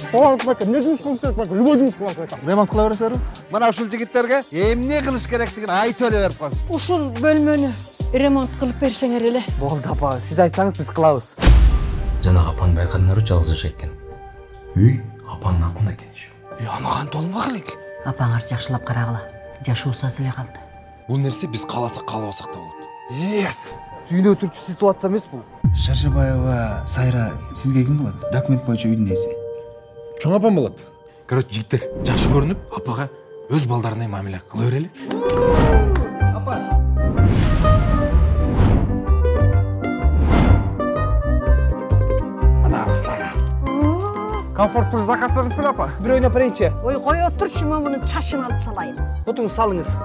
Қоғамдық байқа, не жұмыс қылыш керек байқа, любой жұмыс қылып байқа. Ремонт қыла бересіздер? Мына ушул жигиттерге эмне кылыш керектигин айтып эле берип коюңуз. Ушул бөлмөнү ремонт кылып берсеңер эле. Болды апа, сиз айтсаңыз биз кылабыз. Жана апаны байкадыңарбы, жалгыз жашайт экен. Үй апанын атында экен иши. Аны кантип алмак элек? Апаңар жакшылап карагыла. Жашуусу аз эле калды. Бул нерсе биз кааласак каалабасак да болот. Сүйнө өтүрчү ситуация эмес бул. Шаршабаева Сайра сизге ким болот? Документ боюнча үйдүн ээси. Чоң апам болот. Короче, жигиттер, жакшы көрүнүп, апага өз балдарындай мамиле кыла берели. Апа. Ана сага. Комфорт плюс заказ бересиз апа? Бирөөнү апарайынчы. Ой, кой отурчу, мен муну чачын алып салайын. Отуңуз салыңыз.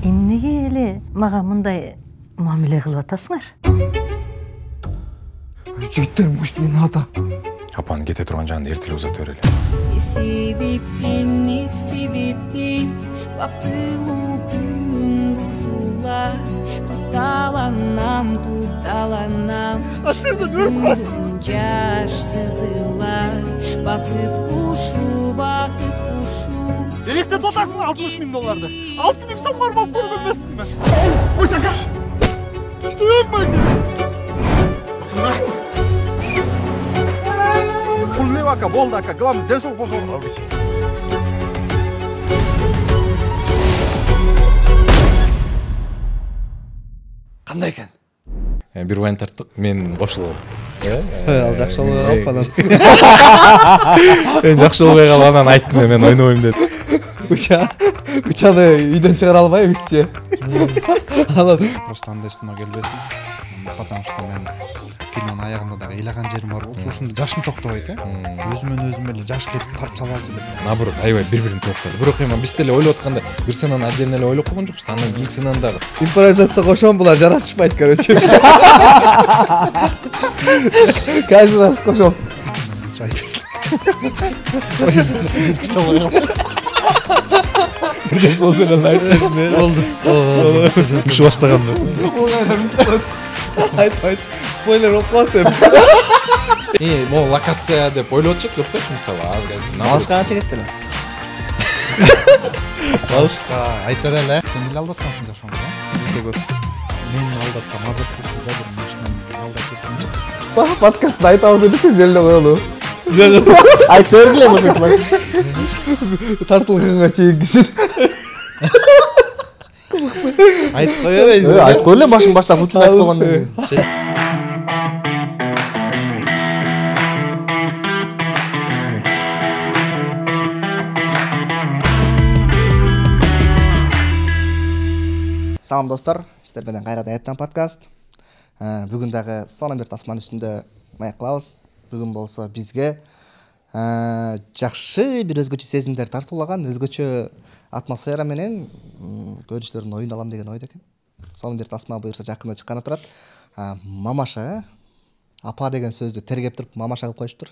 Эмнеге эле мага мындай мамиле кылып атасыңар? Жигиттер муштун ата. Апаны кете турган жанды эртеле узата берели. Себептен бактылуу күн бузулар, тутталанам. Жаш сызылар, бакыт кушу. Элестетип атасың $60,000. 6 000 сом бармап көргөн эмесмин мен. Ой, сака. Бул не ака, болду ака. Главное, ден соолук болсо ал кечи. Кандай экен? Бир вайн тарттык, мен кошулгам. Ал жакшы болуп калып анан. Мен жакшы болбой калып анан айттым, мен ойнобойм дедим. Учаны үйдөн чыгара албайбызчы. Анан Просто андай сыноо келбесин. Потому что мен кинонун аягында дагы ыйлаган жерим бар болчу. Ушунда жашым токтобойт, өзүмөн өзүм эле жаш кетип тарып салалчы деп. Наоборот, аябай бири-бирин токтоду. Бирок эми биз деле ойлоп атканда бир сценаны отдельно эле ойлоп койгон жокпуз. Андан кийинки сценаны дагы импровизация кошом, булар жарашпайт, короче. Каждый раз кошом. бирден сол сценаны айтып берсин. Болду. Ушу баштаганда. Айт. Спойлер болуп калат деп. Могу локация деп ойлоп атышат көпчүлүк, мисалы азгай. Малышка канча кетти эле? Малышка айтар эле. Сен эле алдаткансың жашоңду, Өтө көп. Мен алдаткам, азыр күчүдө бир машинаны алдатып. Подкастта айтабыз деп желе коелу. Айта бергиле болсо. Тартылганга чейингисин. Айтып кой берейин. Айтып коелу, машин баштап учун айтып койгондон кийин. Салам достор, сиздер менен кайрадан Эттен подкаст. Бүгүн дагы сонун бир тасманын үстүндө маек кылабыз. Бүгүн болсо бизге жакшы бир өзгөчө сезимдер тартуулаган, өзгөчө атмосфера менен көрүүчүлөрдүн оюн алам деген ойдо экен. Сонун бир тасма буюрса жакында чыкканы турат. Мамаша, апа деген сөздү тергеп туруп мамаша кылып коюшуптур.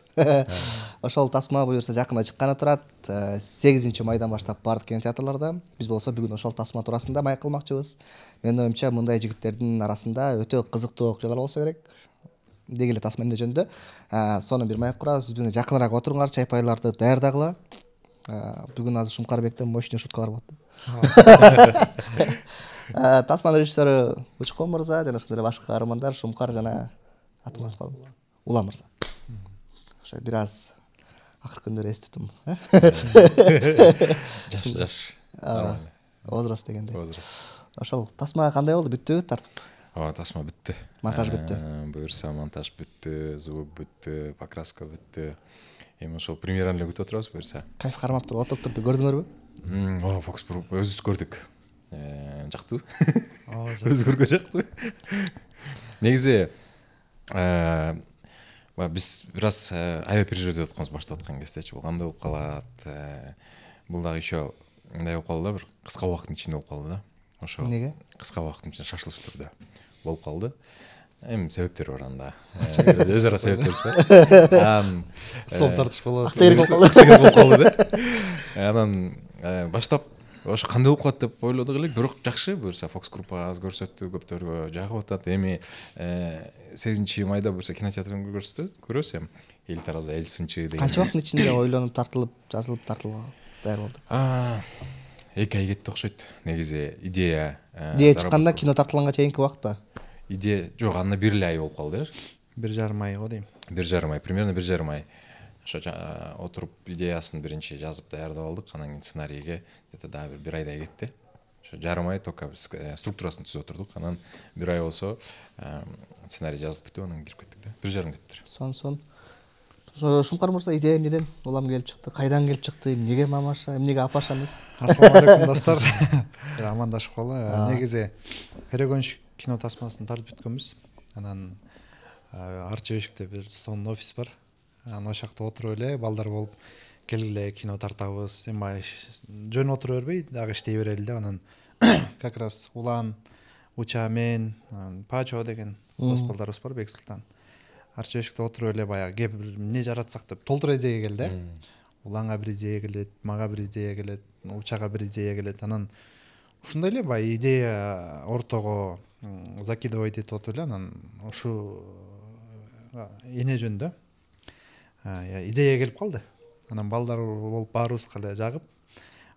Ошол тасма буюрса жакында чыкканы турат. 8-майдан баштап бардык кинотеатрларда. Биз болсо бүгүн ошол тасма туурасында маек кылмакчыбыз. Менин оюмча мындай жигиттердин арасында өтө кызыктуу окуялар болсо керек. Деги эле тасма эмне жөнүндө. Сонун бир маек курабыз. Биз менен жакыныраак отуруңар, чайпайларды даярдагыла. Бүгүн азыр Шумкарбектен мощный шуткалар болот. Тасманын режиссеры Учкон мырза жана ошондой эле башка каармандар Шумкар жана атыңыз атып калдым. Улан мырза. Ошо бир аз акыркы күндөр эстетим. Жаш. Возраст дегенде. Возраст. Ошол тасма кандай болду? Бүттүбү тартып? Ооба, тасма бүттү. Монтаж бүттү. Буюрса монтаж бүттү, звук бүттү, покраска бүттү. Эми ошол премьераны эле күтүп отурабыз буюрса. Кайф кармап туруп отуруп туруп көрдүңөрбү? Ооба, Фокс өзүбүз көрдүк. Жактуу. Өзгөргө жактуу. Негизи биз бир аз аябай переживать эткенбиз баштап аткан кездечи. Бул кандай болуп калат? Бул дагы еще мындай болуп калды да, бир кыска убакыттын ичинде болуп калды да. Ошо. Эмнеге? Кыска убакыттын ичинде шашылыш түрдө болуп калды. Эми себептери бар анда. Өз ара себептерибиз бар. Сом тартыш болот. Акча керек болуп калды да. Анан баштап ошо кандай болуп калат деп ойлодук элек, бирок жакшы. Буюрса Fox группа аз көрсөттү, көптөргө жагып атат. Эми 8-майда буюрса кинотеатрдан көрөбүз эми. эл тараза эл сынчы деген. Канча убакыттын ичинде ойлонуп тартылып, жазылып тартылып даяр болду? 2 ай кетти окшойт. Негизи идея чыкканда кино тартылганга чейинки убакыт ба? Идея жок, анда 1 ай болуп калды. 1,5 ай го дейм. 1,5 ай, примерно 1,5 ай. Ошо отуруп идеясын биринчи жазып даярдап алдык, анан кийин сценарийге где-то дагы 1 айдай кетти. Ошо жарым ай только структурасын түзүп отурдук. Анан 1 ай болсо сценарий жазып бүтүп, анан кирип кеттик да. 1,5 кеттир. Сон. Шумкар мырза, идея эмнеден улам келип чыкты? Кайдан келип чыкты? Эмнеге мамаша, эмнеге апаша эмес? Ассалам алейкум достор. Амандашып кала. Негизи перегонщик кино тасмасын тартып бүткөнбүз. Анан Арча Өшүктө бир сонун офис бар. Анан ошол жакта отуруп эле балдар болуп келгиле кино тартабыз. Эми жөн отура бербей, дагы иштей берели деп анан как раз Улан, Уча, мен, Пачо деген дос балдарыбыз бар, Бек Султан. Арча Өшүктө отуруп эле баягы кеп эмне жаратсак деп толтура идея келди. Уланга бир идея келет, мага бир идея келет, Учага бир идея келет. Анан ушундай эле баягы идея ортого закидывать этип отуруп эле анан ушу эне жөндө идея келип калды. Анан балдар болуп баарыбызга эле жагып,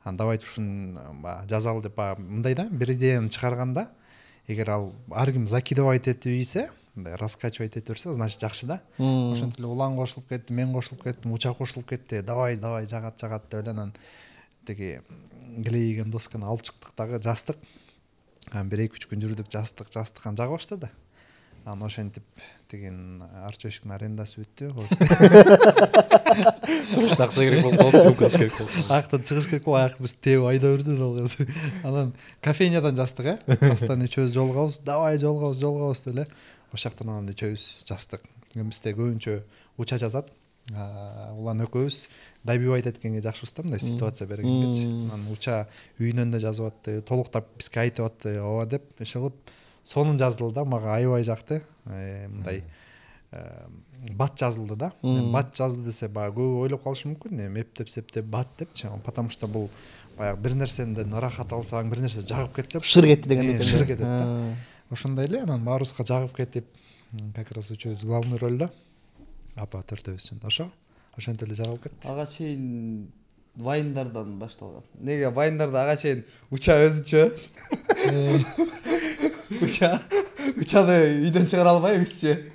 анан давайте ушун жазалы деп мындай да, бир идеяны чыгарганда, эгер ал ар ким закидывать этип ийсе, мындай раскачивать этип берсе, значит жакшы да. Ошентип эле Улан кошулуп кетти, мен кошулуп кеттим, Уча кошулуп кетти. Давай жагат деп эле анан тиги клейген досканы алып чыктык дагы жаздык. Анан 1-2 күн жүрдүк, жаздык, анан жага баштады. Анан ошентип деген Арча Өшүктүн арендасы бүттү. Сурушта акча керек болуп калды, сумка керек болуп калды. Аяктан чыгыш керек болуп, аяк биз тебип айдап үрдү алгасы. Анан кофейнядан жаздык, Астан үчөөбүз жолугабыз, давай жолугабыз деп эле. Ошол жактан анан үчөөбүз жаздык. Бизде көбүнчө Уча жазат. Улан экөөбүз добивать эткенге жакшыбыз да, мындай ситуация бергенгечи. Анан Уча үйүнөн да жазып атты, толуктап бизге айтып атты, ооба деп, ишилип сонун жазылды да, мага аябай жакты. Мындай бат жазылды да. Бат жазды десе, баягы көп ойлоп калышы мүмкүн, эптеп бат депчи. Потому что бул баягы бир нерседен ырахат алсаң, бир нерсе жагып кетсе, шыр кетти деген экен. Шыр кетет да. Ошондой эле, анан баарыбызга жагып кетип, как раз үчөөбүз главный ролдо. Апа төртөөбүз ошентип эле жагып кетти. Ага чейин вайндардан башталган. Неге вайндарда ага чейин Уча өзүнчө. Учаны үйдөн чыгара албайбызчы.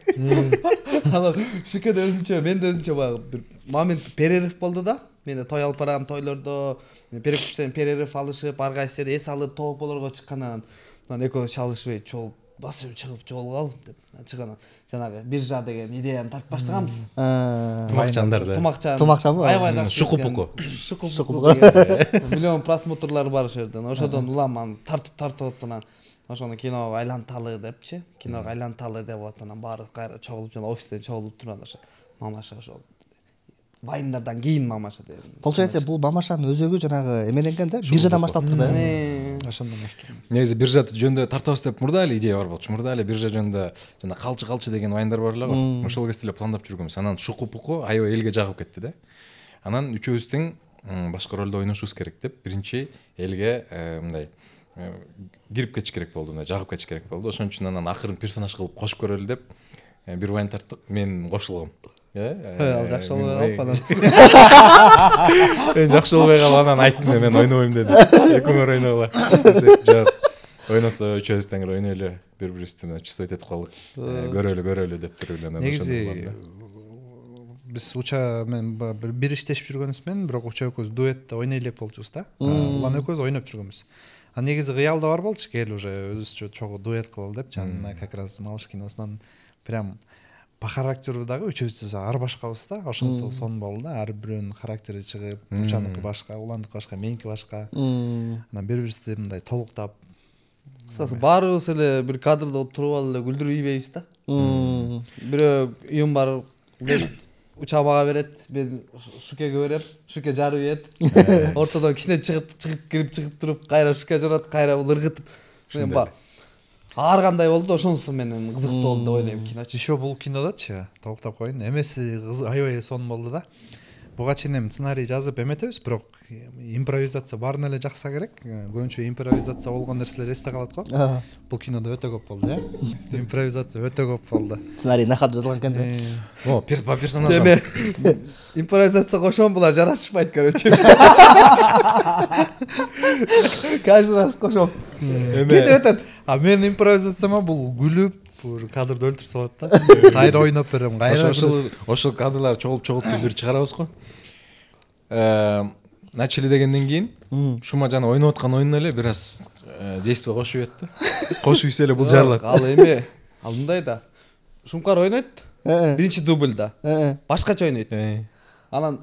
Анан Шүкөдө өзүнчө, мен да өзүнчө баягы бир момент перерыв болду да. Мен той алып барам, тойлордо перекуштан перерыв алышып, ар кайсы эс алып тоополорго чыккандан анан экөө чалышбай чогулуп басып чыгып жолугал деп чыганан жанагы биржа деген идеяны тартып баштаганбыз. Тумакчандар да. Тумакчанбы? Аябай жакшы. Шукупуку. Миллион просмотрлар бар ошол жерден. Ошодон улам тартып атынан ошону киного айланталы депчи. Киного айланталы деп атынан баары кайра чогулуп жана офистен чогулуп турган ошо мамаша ошол вайндардан кийин мамаша деп. Получается, бул мамашанын өзөгү жанагы эмененген да, биржадан башталып да. Ошондон башталган. Негизи биржа жөнүндө тартабыз деп мурда эле идея бар болчу. Мурда эле биржа жөнүндө жана калчы деген вайндар бар эле го. Ошол кезде эле пландап жүргөнбүз. Анан Шукупуку аябай элге жагып кетти да. Анан үчөөбүздүн башка ролдо ойношубуз керек деп биринчи элге мындай кирип кетиш керек болду, мындай жагып кетиш керек болду. Ошон үчүн анан акырын персонаж кылып кошуп көрөлү деп бир вайн тарттык. Мен кошулгам. Ал жакшы болуп анан. Мен жакшы болбой калып анан айттым, мен ойнобойм дедим. Экөөңөр ойногула. Жок. Ойносо үчөөбүз тең эле ойнойлу, бири-бирибизди чувствовать этип калдык. Көрөлү деп туруп эле. Негизи биз Уча менен бир иштешип жүргөнүбүз менен, бирок Уча экөөбүз дуэтте ойной элек болчубуз да. Улан экөөбүз ойноп жүргөнбүз. А негизи кыялда бар болчу, кел уже өзүбүзчө чогуу дуэт кылалы деп, жана как раз Малыш киносунан прям по характеру дагы үчөөбүз ар башкабыз да. Ошонусу сонун болду да. Ар бирөөнүн характери чыгып, Учаныкы башка, Уландыкы башка, меники башка. Анан бири-бирибизди мындай толуктап. Кысасы баарыбыз эле бир кадрда отуруп алып эле күлдүрүп ийбейбиз да. Бирөө үйүм бар, Уча мага берет, мен Шукеге берем, Шуке жарып ийет. Ортодон кичине чыгып кирип чыгып туруп, кайра Шуке жарат, кайра бул ыргытып. Мен бар. Ар кандай болду, ошонусу менен кызыктуу болду деп ойлойм киночу. Ещё бул кинодочу толуктап коеюн. Эмеси аябай сонун болду да. буга чейин эми сценарий жазып эметебиз, бирок импровизация баарына эле жакса керек. Көбүнчө импровизация болгон нерселер эсте калат го. Бул кинодо өтө көп болду, импровизация өтө көп болду. Сценарий нахат жазылган экен да. О, по персонажам. Деме импровизация кошом булар жарашпайт, короче. Каждый раз кошом. Кетип өтөт. А мен импровизацияма бул күлүп кадрды өлтүрүп салат да. Кайра ойноп берем, кайра Ошол кадрлар чогулуп түзүп чыгарабыз го. Начали дегенден кийин шума жана ойноп аткан оюнуна эле бир аз действие кошуп ийет да. Кошуп ийсе эле бул жарылат. Ал эме, ал мындай да. Шумкар ойнойт. Биринчи дублда. Башкача ойнойт. Анан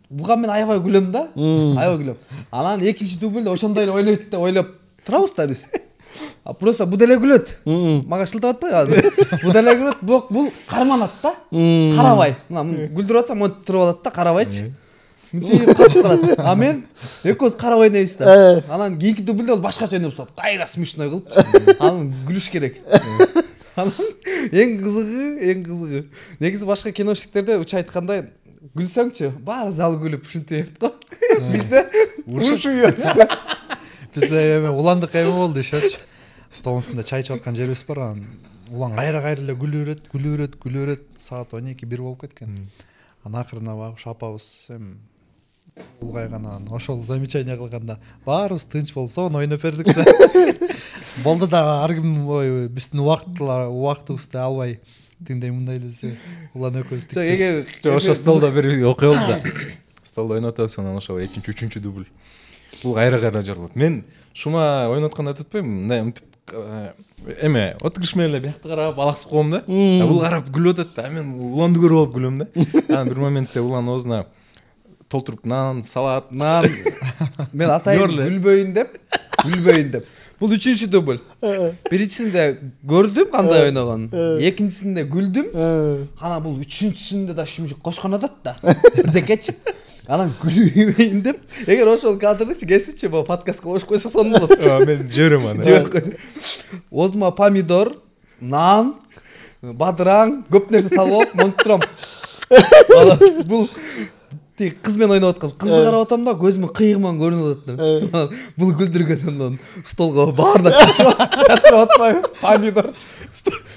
буга мен аябай күлөм да. Аябай күлөм. Анан экинчи дублда ошондой эле ойнойт деп ойлоп турабыз да биз. А просто бу деле күлөт. Мага шылтап атпайбы азыр? Бу деле күлөт, бирок бул карманат да. Карабай. Мына күлдүрүп атсам монтип туруп алат да, карабайчы. Мынтип катып калат. А мен экөөбүз карап ойнойбуз да. Анан кийинки дублда ол башкача ойноп салат. Кайра смешной кылып. Анан күлүш керек. Анан эң кызыгы. Негизи башка киношниктерде уча айткандай күлсөңчү, баары зал күлүп ушинтип го. Бизде урушуп да. Бизде эме уландык эме болду ишечи. Столдун үстүндө чай ичип аткан жерибиз бар, анан улан кайра эле күлүрөт, саат 12-1 болуп кеткен. Анан акырына багыш апабыз эми улгайганан ошол замечание кылганда баарыбыз тынч болсо ойноп бердик да. Болду да, ар ким биздин убактыбызды албай тиндей мындай десе улан экөөбүз. Эгер Ошо столдо бир окуя болду да. Столдо ойноп атабыз, анан ошол экинчи, үчүнчү дубль. Бул кайра жарылат. Мен шума ойноп атканда айтпайм, мындай мынтип эме отуруш менен эле биякты карап алаксып коем да. Бул карап күлүп атат да, мен уланды көрүп алып күлөм да. Анан бир моментте улан оозуна толтуруп нан салат. Мен атайын күлбөйүн деп. Бул үчүнчү дубль. Биринчисинде көрдүм кандай ойногонун. Экинчисинде күлдүм. Анан бул үчүнчүсүндө да шумжук кошкон атат да. Бирдекечи. Анан күлбөйүн деп. Эгер ошол кадрды кесипчи бул подкастка кошуп койсо сонун болот. Мен жиберем аны. Озума помидор, нан, бадыраң, көп нерсе салып монтип турам. Бул тик кыз менен ойноп аткан. Кызды карап атам да, көзүмө кыйыгыман көрүнүп атат. Бул күлдүргөндөн столго баарда чачырып атпайбы? Помидор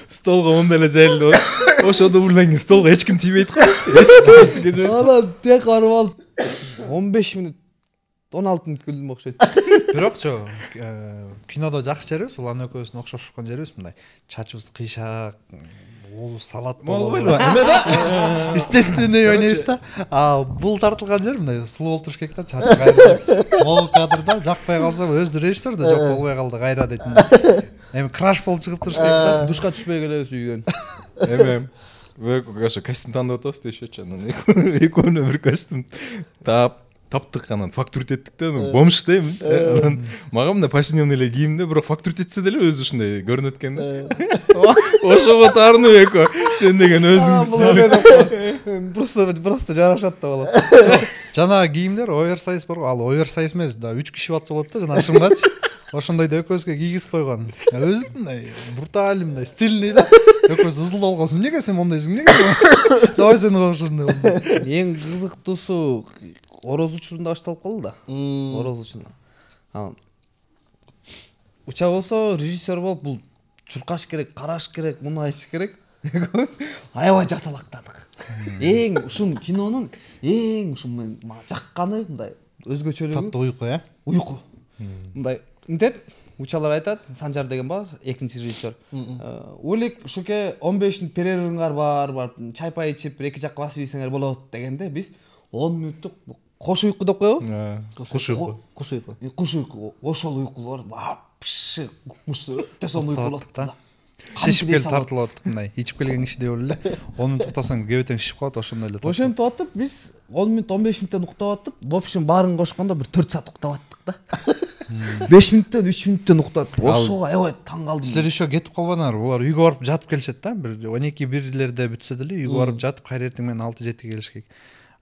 столго мондай эле жайылды. Ошо дублдан кийин столго эч ким тийбейт го. Эч ким эчтеке жебейт. Анан тек барып алып 15 минут 16 минут күлдүм окшойт. Бирокчу кинодо жакшы жерибиз, улан экөөбүздүн окшошкон жерибиз мындай. Чачыбыз кыйшак, оозубуз салат болобу. Эме да? Естественный ойнойбуз да. А бул тартылган жер мындай сулуу болуш керек да, чачы кайра. Могул кадрда жакпай калса өзү режиссер да жок болбой калды кайра дейт. Эми краш болуп чыгып туруш керек да. Душка түшпөй келебиз үйдөн. Эме ошо костюм тандап атабыз дешечи, анан экөөнө бир костюм таптык, анан фактурит эттик да, бомж да эми. Анан мага мындай повседневный эле кийимде, бирок фактурит этсе деле өзү ушундай көрүнөт экен да. Ошого таарынып экөө сен деген өзүңсүң. Просто жарашат да болот. Жанагы кийимдер оверсайз бар, ал оверсайз эмес да, 3 киши батса болот да, жана шымгачы. Ошондойду экөөбүзгө кийгизип койгон. Өзү мындай брутальный, мындай стильный да. Экөөбүз ызыл болгонсуң. Эмнеге сен мондойсуң? Эмнеге? Давай сени кошундой болду. Эң кызыктуусу ороз учурунда башталып калды да. Ороз учурунда. Анан уча болсо режиссер болуп бул чуркаш керек, караш керек, муну айтыш керек. Аябай жакталактадык. Эң ушун кинонун эң ушун мага жакканы мындай өзгөчөлүгү. Татты уйку, Уйку. Мындай мынтет учалар айтат, Санжар деген бар, экинчи режиссер. Улик ушуке 15 мүнөт перерывыңар бар, чай пай ичип, эки жакка басып ийсеңер болот дегенде биз 10 мүнөттүк кош уйку деп коебу. Кош уйку. Ошол уйкулар вообще өтө сонун уйку болот да. Шишип келип тартылып атат мындай. Ичип келген кишидей болуп эле 10 мүнөт уктасаң кебетең шишип калат, ошондой эле. Ошентип атып биз 10 мүнөт 15 мүнөттөн уктап атып, в общем баарын кошкондо бир 4 саат уктап аттык да. 5 мүнөттөн 3 мүнөттөн уктап. Ошого аябай таң калдым. Силер еще кетип калбаңар. Булар үйгө барып жатып келишет да. Бир 12-1лерде бүтсө деле үйгө барып жатып кайра эртең менен 6-7 келишкен.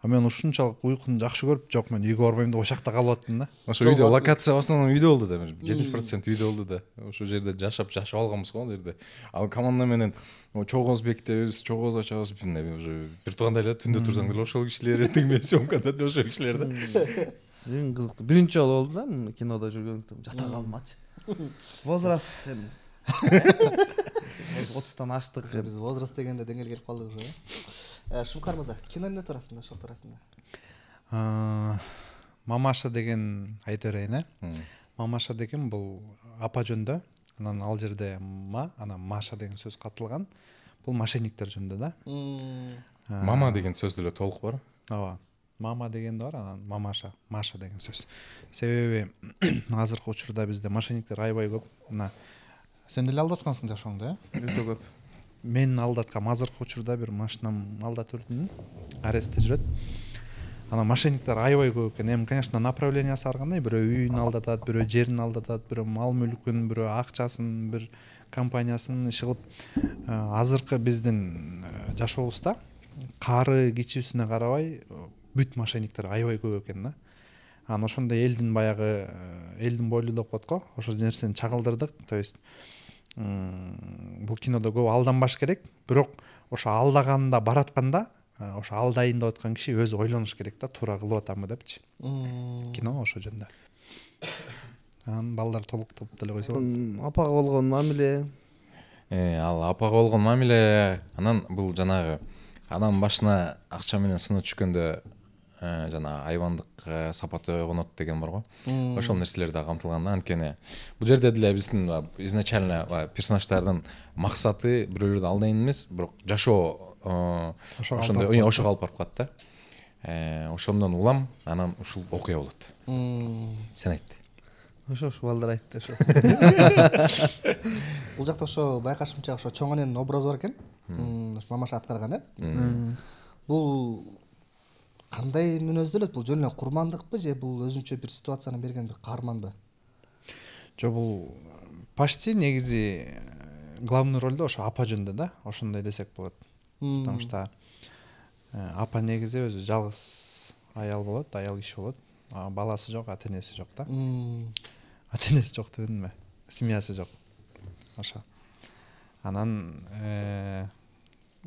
мен ушунчалык уйкуну жакшы көрүп, жок мен үйгө барбайм деп ошол жакта калып аттым да. Ошо үйдө локация в основном үйдө болду да. 70% үйдө болду да. Ошол жерде жашап алганбыз го ал жерде. Ал команда менен чогоз бекитебиз, чогоз ачабыз, уже бир туугандай эле түндө турсаң деле ошол кишилер, эртең менен съемкада деле ошол кишилер да. Эң кызыктуу биринчи жолу болду да кинодо жүргөндө. Жата калмачы. Возраст эми 30-тан аштык. Биз возраст дегенде деңгээлге келип калдык уже. Шумкар мырза, кино эмне туурасында, ошол туурасында? Мамаша деген айтып берейин, Мамаша деген бул апа жөнүндө. Анан ал жерде анан Маша деген сөз катылган. Бул мошенниктер жөнүндө да. Мама деген сөз деле толук бар. Ооба. Мама деген бар, анан Мамаша, Маша деген сөз. Себеби азыркы учурда бизде мошенниктер аябай көп. Мына Сен деле алдаткансың жашооңдо, Өтө көп. мен алдаткам, азыркы учурда бир машинам алдатып жүрдүм, арестте жүрөт. Анан мошенниктер аябай көп экен. Эми, конечно, направлениясы ар кандай, бирөө үйүн алдатат, бирөө жерин алдатат, бирөө мал мүлкүн, бирөө акчасын, бир компаниясын иш кылып, азыркы биздин жашообузда кары кичүүсүнө карабай бүт мошенниктер аябай көп экен да. Анан ошондо элдин баягы элдин бойлуулуп коет го. Ошол нерсени чагылдырдык. То есть бул кинодо көп алданбаш керек, бирок ошо алдаганында баратканда ошо алдайын деп аткан киши өзү ойлонуш керек да, туура кылып атамбы депчи. Кино ошо жөнүндө. Анан балдар толуктоп деле койсо болот. Апага болгон мамиле. Ал апага болгон мамиле, анан бул жанагы адам башына акча менен сыноо түшкөндө жана айбандык сапаты конот деген бар го. Ошол нерселер да камтылган. Анткени бул жерде деле биздин изначально персонаждардын максаты бирөөлөрдү алдайын эмес, бирок жашоо ошондой ошого алып барып калат да. Ошондон улам, анан ушул окуя болот. Сен айт. Ошо балдар айтты ошо. Бул жакта ошо байкашымча ошо чоң эненин образы бар экен. Мамаша аткарган Бул кандай мүнөздө элет? Бул жөн эле курмандыкпы же бул өзүнчө бир ситуацияны берген бир каарманбы? Жок, бул почти негизи главный ролдо ошо апа жөнүндө да, ошондой десек болот. Потому что апа негизи өзү жалгыз аял болот, аял киши болот. Баласы жок, ата-энеси жок да. Ата-энеси жок дебедимби? Семьясы жок. Ошо. Анан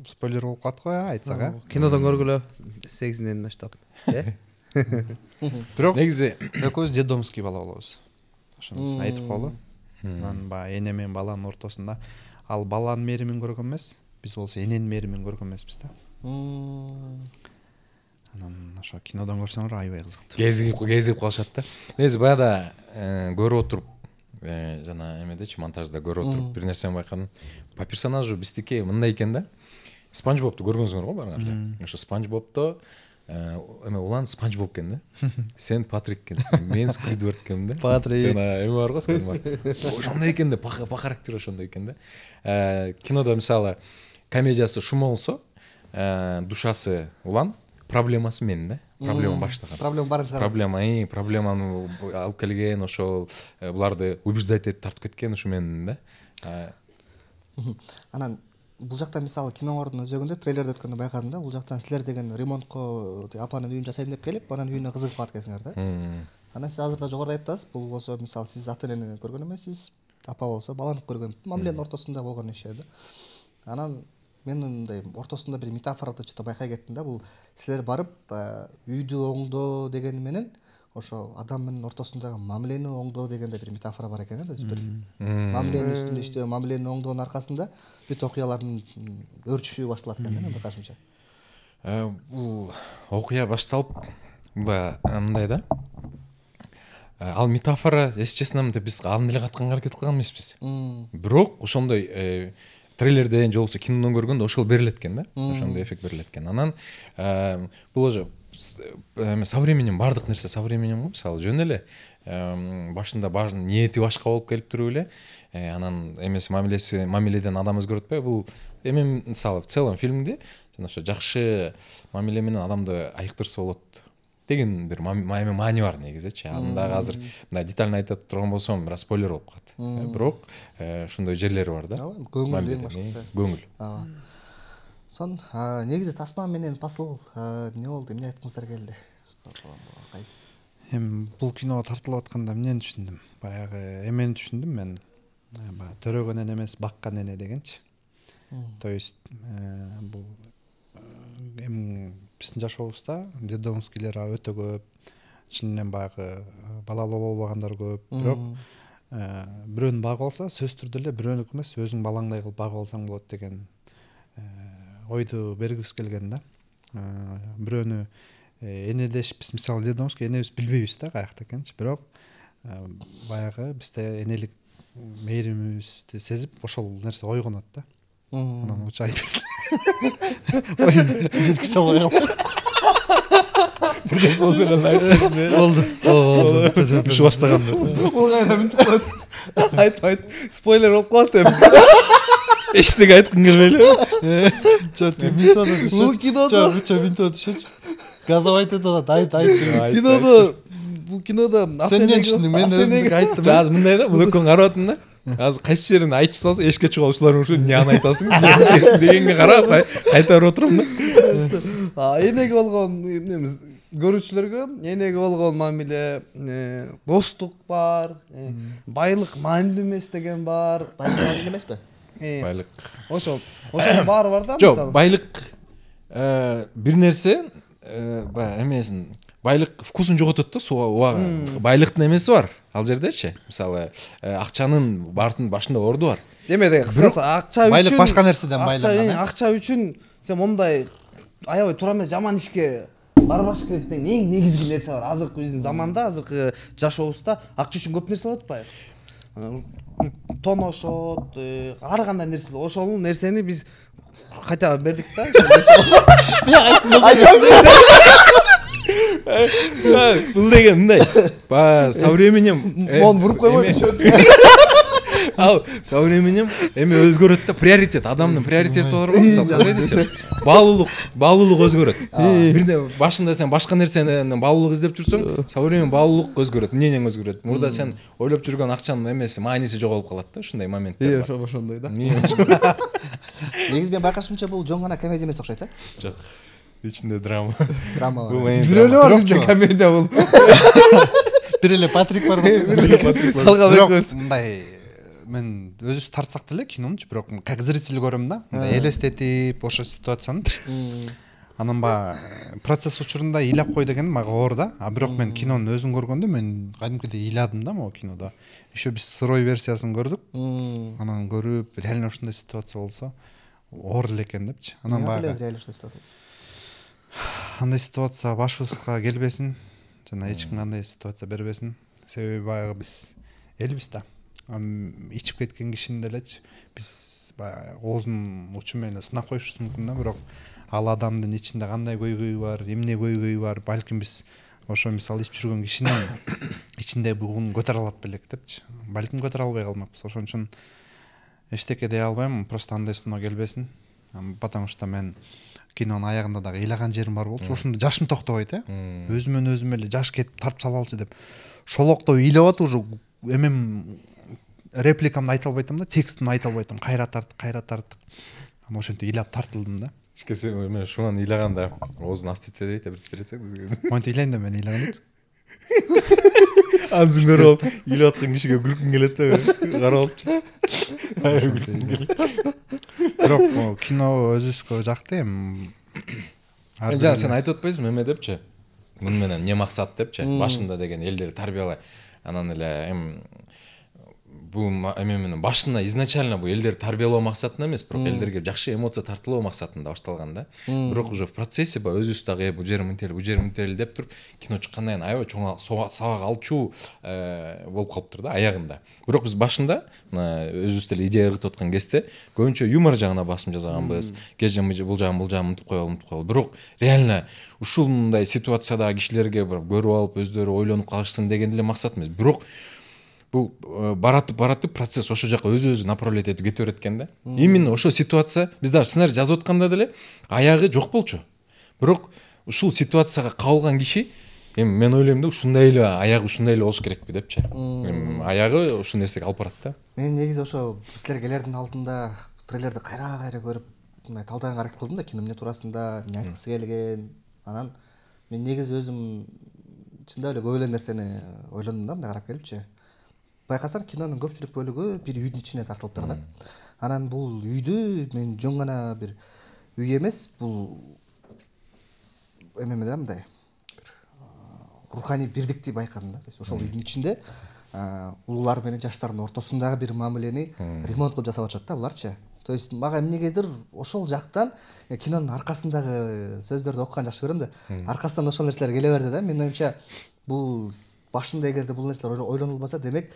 спойлер болуп калат го, айтсак, Кинодон көргүлө 8-ден баштап. Бирок негизи экөөбүз детдомский бала болобуз. Ошону айтып коелу. Анан эне менен баланын ортосунда ал баланын мээримин көргөн эмес, биз болсо эненин мээримин көргөн эмеспиз да. Анан ошо кинодон көрсөңөр аябай кызыктуу. Кезип калышат да. Негизи баягы көрүп отуруп, жана эмедечи монтажда көрүп отуруп бир нерсени байкадым. По персонажу биздики мындай экен да. Спанч Бобту көргөнсүңөр го баарыңар эле. Ошо Спанч Бобто эме улан Спанч Боб экен да. Сен Патрик экенсиң, мен Сквидвард экенмин да. Патрик. Жана эме бар го, ошондой экен да, по характеру ошондой экен да. Кинодо мисалы комедиясы шума болсо, душасы улан, проблемасы мен да. Проблема баштаган. Проблема барын чыгарат. Проблеманы алып келген, ошол буларды убеждать этип тартып кеткен ушу мен да. Анан бул жакта мисалы киноңордун өзөгүндө трейлерде өткөндө байкадым да, бул жактан силер деген ремонтко апанын үйүн жасайын деп келип, анан үйүнө кызыгып калат экенсиңер да. Анан сиз азыр да жогоруда айттыңыз, бул болсо мисалы сиз ата-энени көргөн эмессиз, апа болсо баланы көргөн, мамиленин ортосунда болгон иш да. Анан мен мындай ортосунда бир метафорады чөтө байкай кеттим да, бул силер барып үйдү оңдоо дегени менен ошо адам менен ортосундагы мамилени оңдоо дегенде бир метафора бар экен да. Бир мамиленин үстүндө иштөө, мамиленин оңдоонун аркасында бүт окуялардын өрчүшү башталат экен да, байкашымча. Бул окуя башталып мындай да. Ал метафора, если честно, биз аны деле катканга аракет кылган эмеспиз. Бирок ошондой трейлерден же болбосо кинодон көргөндө ошол берилет экен да. Ошондой эффект берилет экен. Анан бул уже со временем бардык нерсе со временем го. Мисалы жөн эле башында ниети башка болуп келип туруп эле, анан эмеси мамиледен адам өзгөрүп атпайбы. Бул эми мисалы в целом фильмде жана ошо жакшы мамиле менен адамды айыктырса болот деген бир маани бар негизичи. Анда азыр мындай детально айтып турган болсом, бир спойлер болуп калат. Бирок ошондой жерлери бар да. Көңүл эң башкысы. Көңүл. Сон негизи тасма менен пасыл эмне болду, эмне айткыңыздар келди? Эми бул киного тартылып атканда эмнени түшүндүм? Баягы эмени түшүндүм мен. Баягы төрөгөн эне эмес, баккан эне дегенчи. То есть бул эми биздин жашообузда дедомскийлер өтө көп, чынымен баягы балалуу болбогандар көп. Бирок бирөөнү багып алса, сөзсүз түрдө эле бирөөнүкү эмес, өзүң балаңдай кылып багып алсаң болот деген ойду бергибиз келген да. Бирөөнү энедеш биз мисалы дедомский энебиз билбейбиз да каякта экенчи, бирок баягы бизде энелик мээримибизди сезип ошол нерсе ойгонот да. Анан учу айтып ой жеткизе албай калдым. Бирден соң эле айтып Болду. Ушу баштаганда. Ол кайра мынтип коет. Айт. Спойлер болуп калат эми. Эчтеге айткың келбейли? Минутада Бул кинодо минутада түшөчү. Газовайт этат, айт. кинодо бул кинодо Сен эмне түшүндүң? Мен өзүмдүк айттым. Азыр мындай да, бул экөөң карап атам да. Азыр кайсы жерин айтып салса эшикке чыгып ушулардын ушу эмне айтасың? Дегенге карап кайтарып отурум да. Энеге болгон эмнемиз көрүүчүлөргө энеге болгон мамиле, достук бар, байлык маанилүү эмес деген бар. Байлык маанилүү эмеспи? Байлык. Ошол баары бар да. Жок, байлык бир нерсе баягы эмесин байлык вкусун жоготот да, убагы. Байлыктын эмеси бар ал жердечи. Мисалы, акчанын башында орду бар. Демеде кыскасы акча үчүн Байлык башка нерседен байланган. Акча үчүн сен момундай аябай туура эмес жаман ишке барбаш керек деген эң негизги нерсе бар. Азыркы биздин заманда, азыркы жашообузда акча үчүн көп нерсе болуп атпайбы? Тоношот, ар кандай нерсе. Ошол нерсени биз кайта бердик да. Бул деген мындай. Со временем Мон буруп койбойт. Ал со временем эми өзгөрөт да, приоритет, адамдын приоритети бар го, мисалы кандай десем, баалуулук өзгөрөт. Бирде башында сен башка нерсенен баалуулук издеп жүрсөң, со временем баалуулук өзгөрөт, мнениең өзгөрөт. Мурда сен ойлоп жүргөн акчанын эмеси, мааниси жоголуп калат да, ушундай моменттер бар. Ошондой да. Негизи мен байкашымча бул жөн гана комедия эмес окшойт, Жок. Ичинде драма. Драма бар. Бирөөлө бар бизде комедия бул. Бир эле Патрик бар. Бирок мындай мен өзүбүз тартсак деле кинонучу, бирок как зритель көрөм да. Мындай элестетип ошо ситуацияны. Анан баягы процесс учурунда ыйлап кой деген мага оор да. А бирок мен кинонун өзүн көргөндө мен кадимкидей ыйладым да могу кинодо. Еще биз сырой версиясын көрдүк. Анан көрүп, реально ушундай ситуация болсо оор эле экен депчи. Анан баягы реально ушундай ситуация. андай ситуация башыбызга келбесин, жана эч ким андай ситуация бербесин. Себеби баягы биз элбиз да. Ичип кеткен кишини делечи биз баягы оозунун учу менен сынап коюшубуз мүмкүн да, бирок ал адамдын ичинде кандай көйгөйү бар, эмне көйгөйү бар, балким биз ошо мисалы ичип жүргөн кишинин ичинде бугун көтөрө алат белек депчи. Балким көтөрө албай калмакпыз. Ошон үчүн эчтеке дей албайм, просто андай сыноо келбесин. Потому что мен кинонун аягында дагы ыйлаган жерим бар болчу. Ошондо жашым токтобойт, өзүмөн өзүм эле жаш кетип тартып салалчы деп. Шолоктоп ыйлап атып уже эмем репликамды айта албай атам да, текстин айта албай атам. Кайра тарттык. Анан ошентип ыйлап тартылдым да. Шкесе мен шунан ыйлаганда оозун асты титирейт, бир титиретсек. Монтип ыйлайм да мен ыйлаганда. Ансын көрүп алып, ыйлап аткан кишиге күлкүң келет да, карап алып. Бирок кино өзүбүзгө жакты эми. Жана сен айтып атпайсыңбы эме депчи? Мун менен эмне максат депчи? Башында деген элдерди тарбиялай. Анан эле эми бул эме менен башында изначально бул элдерди тарбиялоо максатында эмес, бирок элдерге жакшы эмоция тартылуу максатында башталган да. Бирок уже в процессе өзүбүз дагы бул жерим мынтели деп туруп кино чыккандан кийин аябай чоң сабак алчу болуп калыптыр да аягында. Бирок биз башында өзүбүз деле идея ыргытып аткан кезде көбүнчө юмор жагына басым жасаганбыз. Бул жагын мынтип коелу. Бирок реально ушундай ситуацияда кишилерге бир көрүп алып өздөрү ойлонуп калышсын деген деле максат эмес. Бирок бул баратып процесс ошо жака өзү направлять этип кете берет экен да. Именно ошо ситуация биз дагы сценарий жазып атканда деле аягы жок болчу. Бирок ушул ситуацияга кабылган киши эми мен ойлойм да ушундай эле аягы ушундай эле болуш керекпи депчи. Аягы ушул нерсеге алып барат да. Мен негизи ошо силер келердин алдында трейлерди кайра көрүп мындай талдайган аракет кылдым да, кино эмне туурасында, эмне айткысы келген. Анан мен негизи өзүм чындап эле көп эле нерсени ойлондум да, мындай карап келипчи. Байкасам кинонун көпчүлүк бөлүгү бир үйдүн ичине тартылыптыр да. Анан бул үйдү мен жөн гана бир үй эмес, бул эмеме да мындай бир руханий бирдикти байкадым да. То есть ошол үйдүн ичинде улуулар менен жаштардын ортосундагы бир мамилени ремонт кылып жасап атышат да буларчы. То есть мага эмнегедир ошол жактан кинонун аркасындагы сөздөрдү окуган жакшы көрөм да. Аркасынан ошол нерселер келе берди да. Менин оюмча бул башында эгерде бул нерселер ойлонулбаса, демек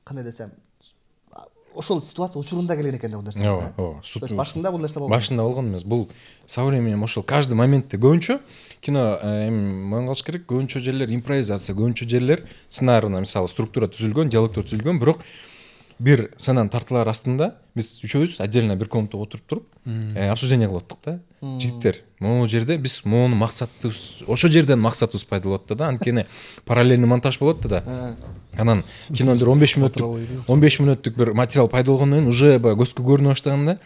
кандай десем, ошол ситуация учурунда келген экен да бул нерсе. Ооба. То есть башында бул нерсе болгон. Башында болгон эмес. Бул со временем ошол каждый моментте көбүнчө кино эми моюн кылыш керек, көбүнчө жерлер импровизация, көбүнчө жерлер сценарийна мисалы структура түзүлгөн, диалогдор түзүлгөн, бирок бир сценанын тартылар астында биз үчөөбүз отдельно бир комнатада отуруп туруп обсуждение кылып аттык да. Жигиттер, могу жерде биз могуну максатыбыз, ошо жерден максатыбыз пайда болот да. Анткени параллельный монтаж болот да. Анан кинолор 15 мүнөттүк бир материал пайда болгондон кийин уже көзгө көрүнө баштаганда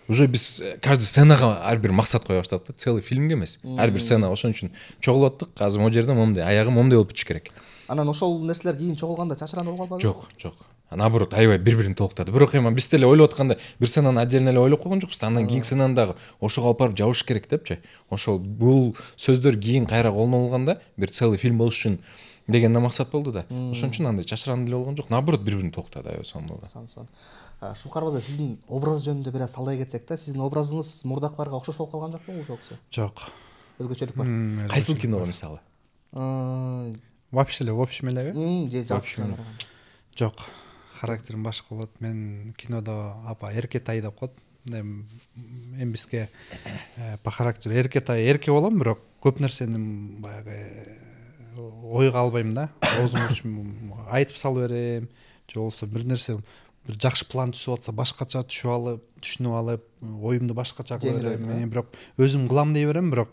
уже биз каждый сценага ар бир максат кое баштадык да. Целый фильмге эмес, ар бир сцена ошон үчүн чогулуп аттык. Азыр могу жерде момундай, аягы момундай болуп бүтүш керек. Анан ошол нерселер кийин чогулганда чачыран болуп калбадыбы? Жок. Наоборот, аябай бири-бирин толуктады. Бирок эми биз деле ойлоп атканда бир сценаны отдельно эле ойлоп койгон жокпуз. Андан кийинки сценаны дагы ошого алып барып жабыш керек депчи. Ошол бул сөздөр кийин кайра колдонулганда бир целый фильм болуш үчүн деген да максат болду да. Ошон үчүн андай чачыран деле болгон жок. Наоборот, бири-бирин толуктады аябай сонун. Шухар мырза, сиздин образ жөнүндө бир аз талдай кетсек да, сиздин образыңыз мурдакыларга окшош болуп калган жокпу жоксу? Жок. Өзгөчөлүк бар. Кайсыл киного мисалы? Вообще эле, в общем элеби? Же жалпы. Жок. Характерим башка болот. Мен кинодо эркетай деп коет. Эми бизге по характеру эрке болом, бирок көп нерсени баягы ойго албайм да. Оозум айтып салып берем, же болбосо бир нерсе бир жакшы план түзүп атса башкача түшүнүп алып, оюмду башкача кылып берем. Мен бирок өзүм кылам дей берем, бирок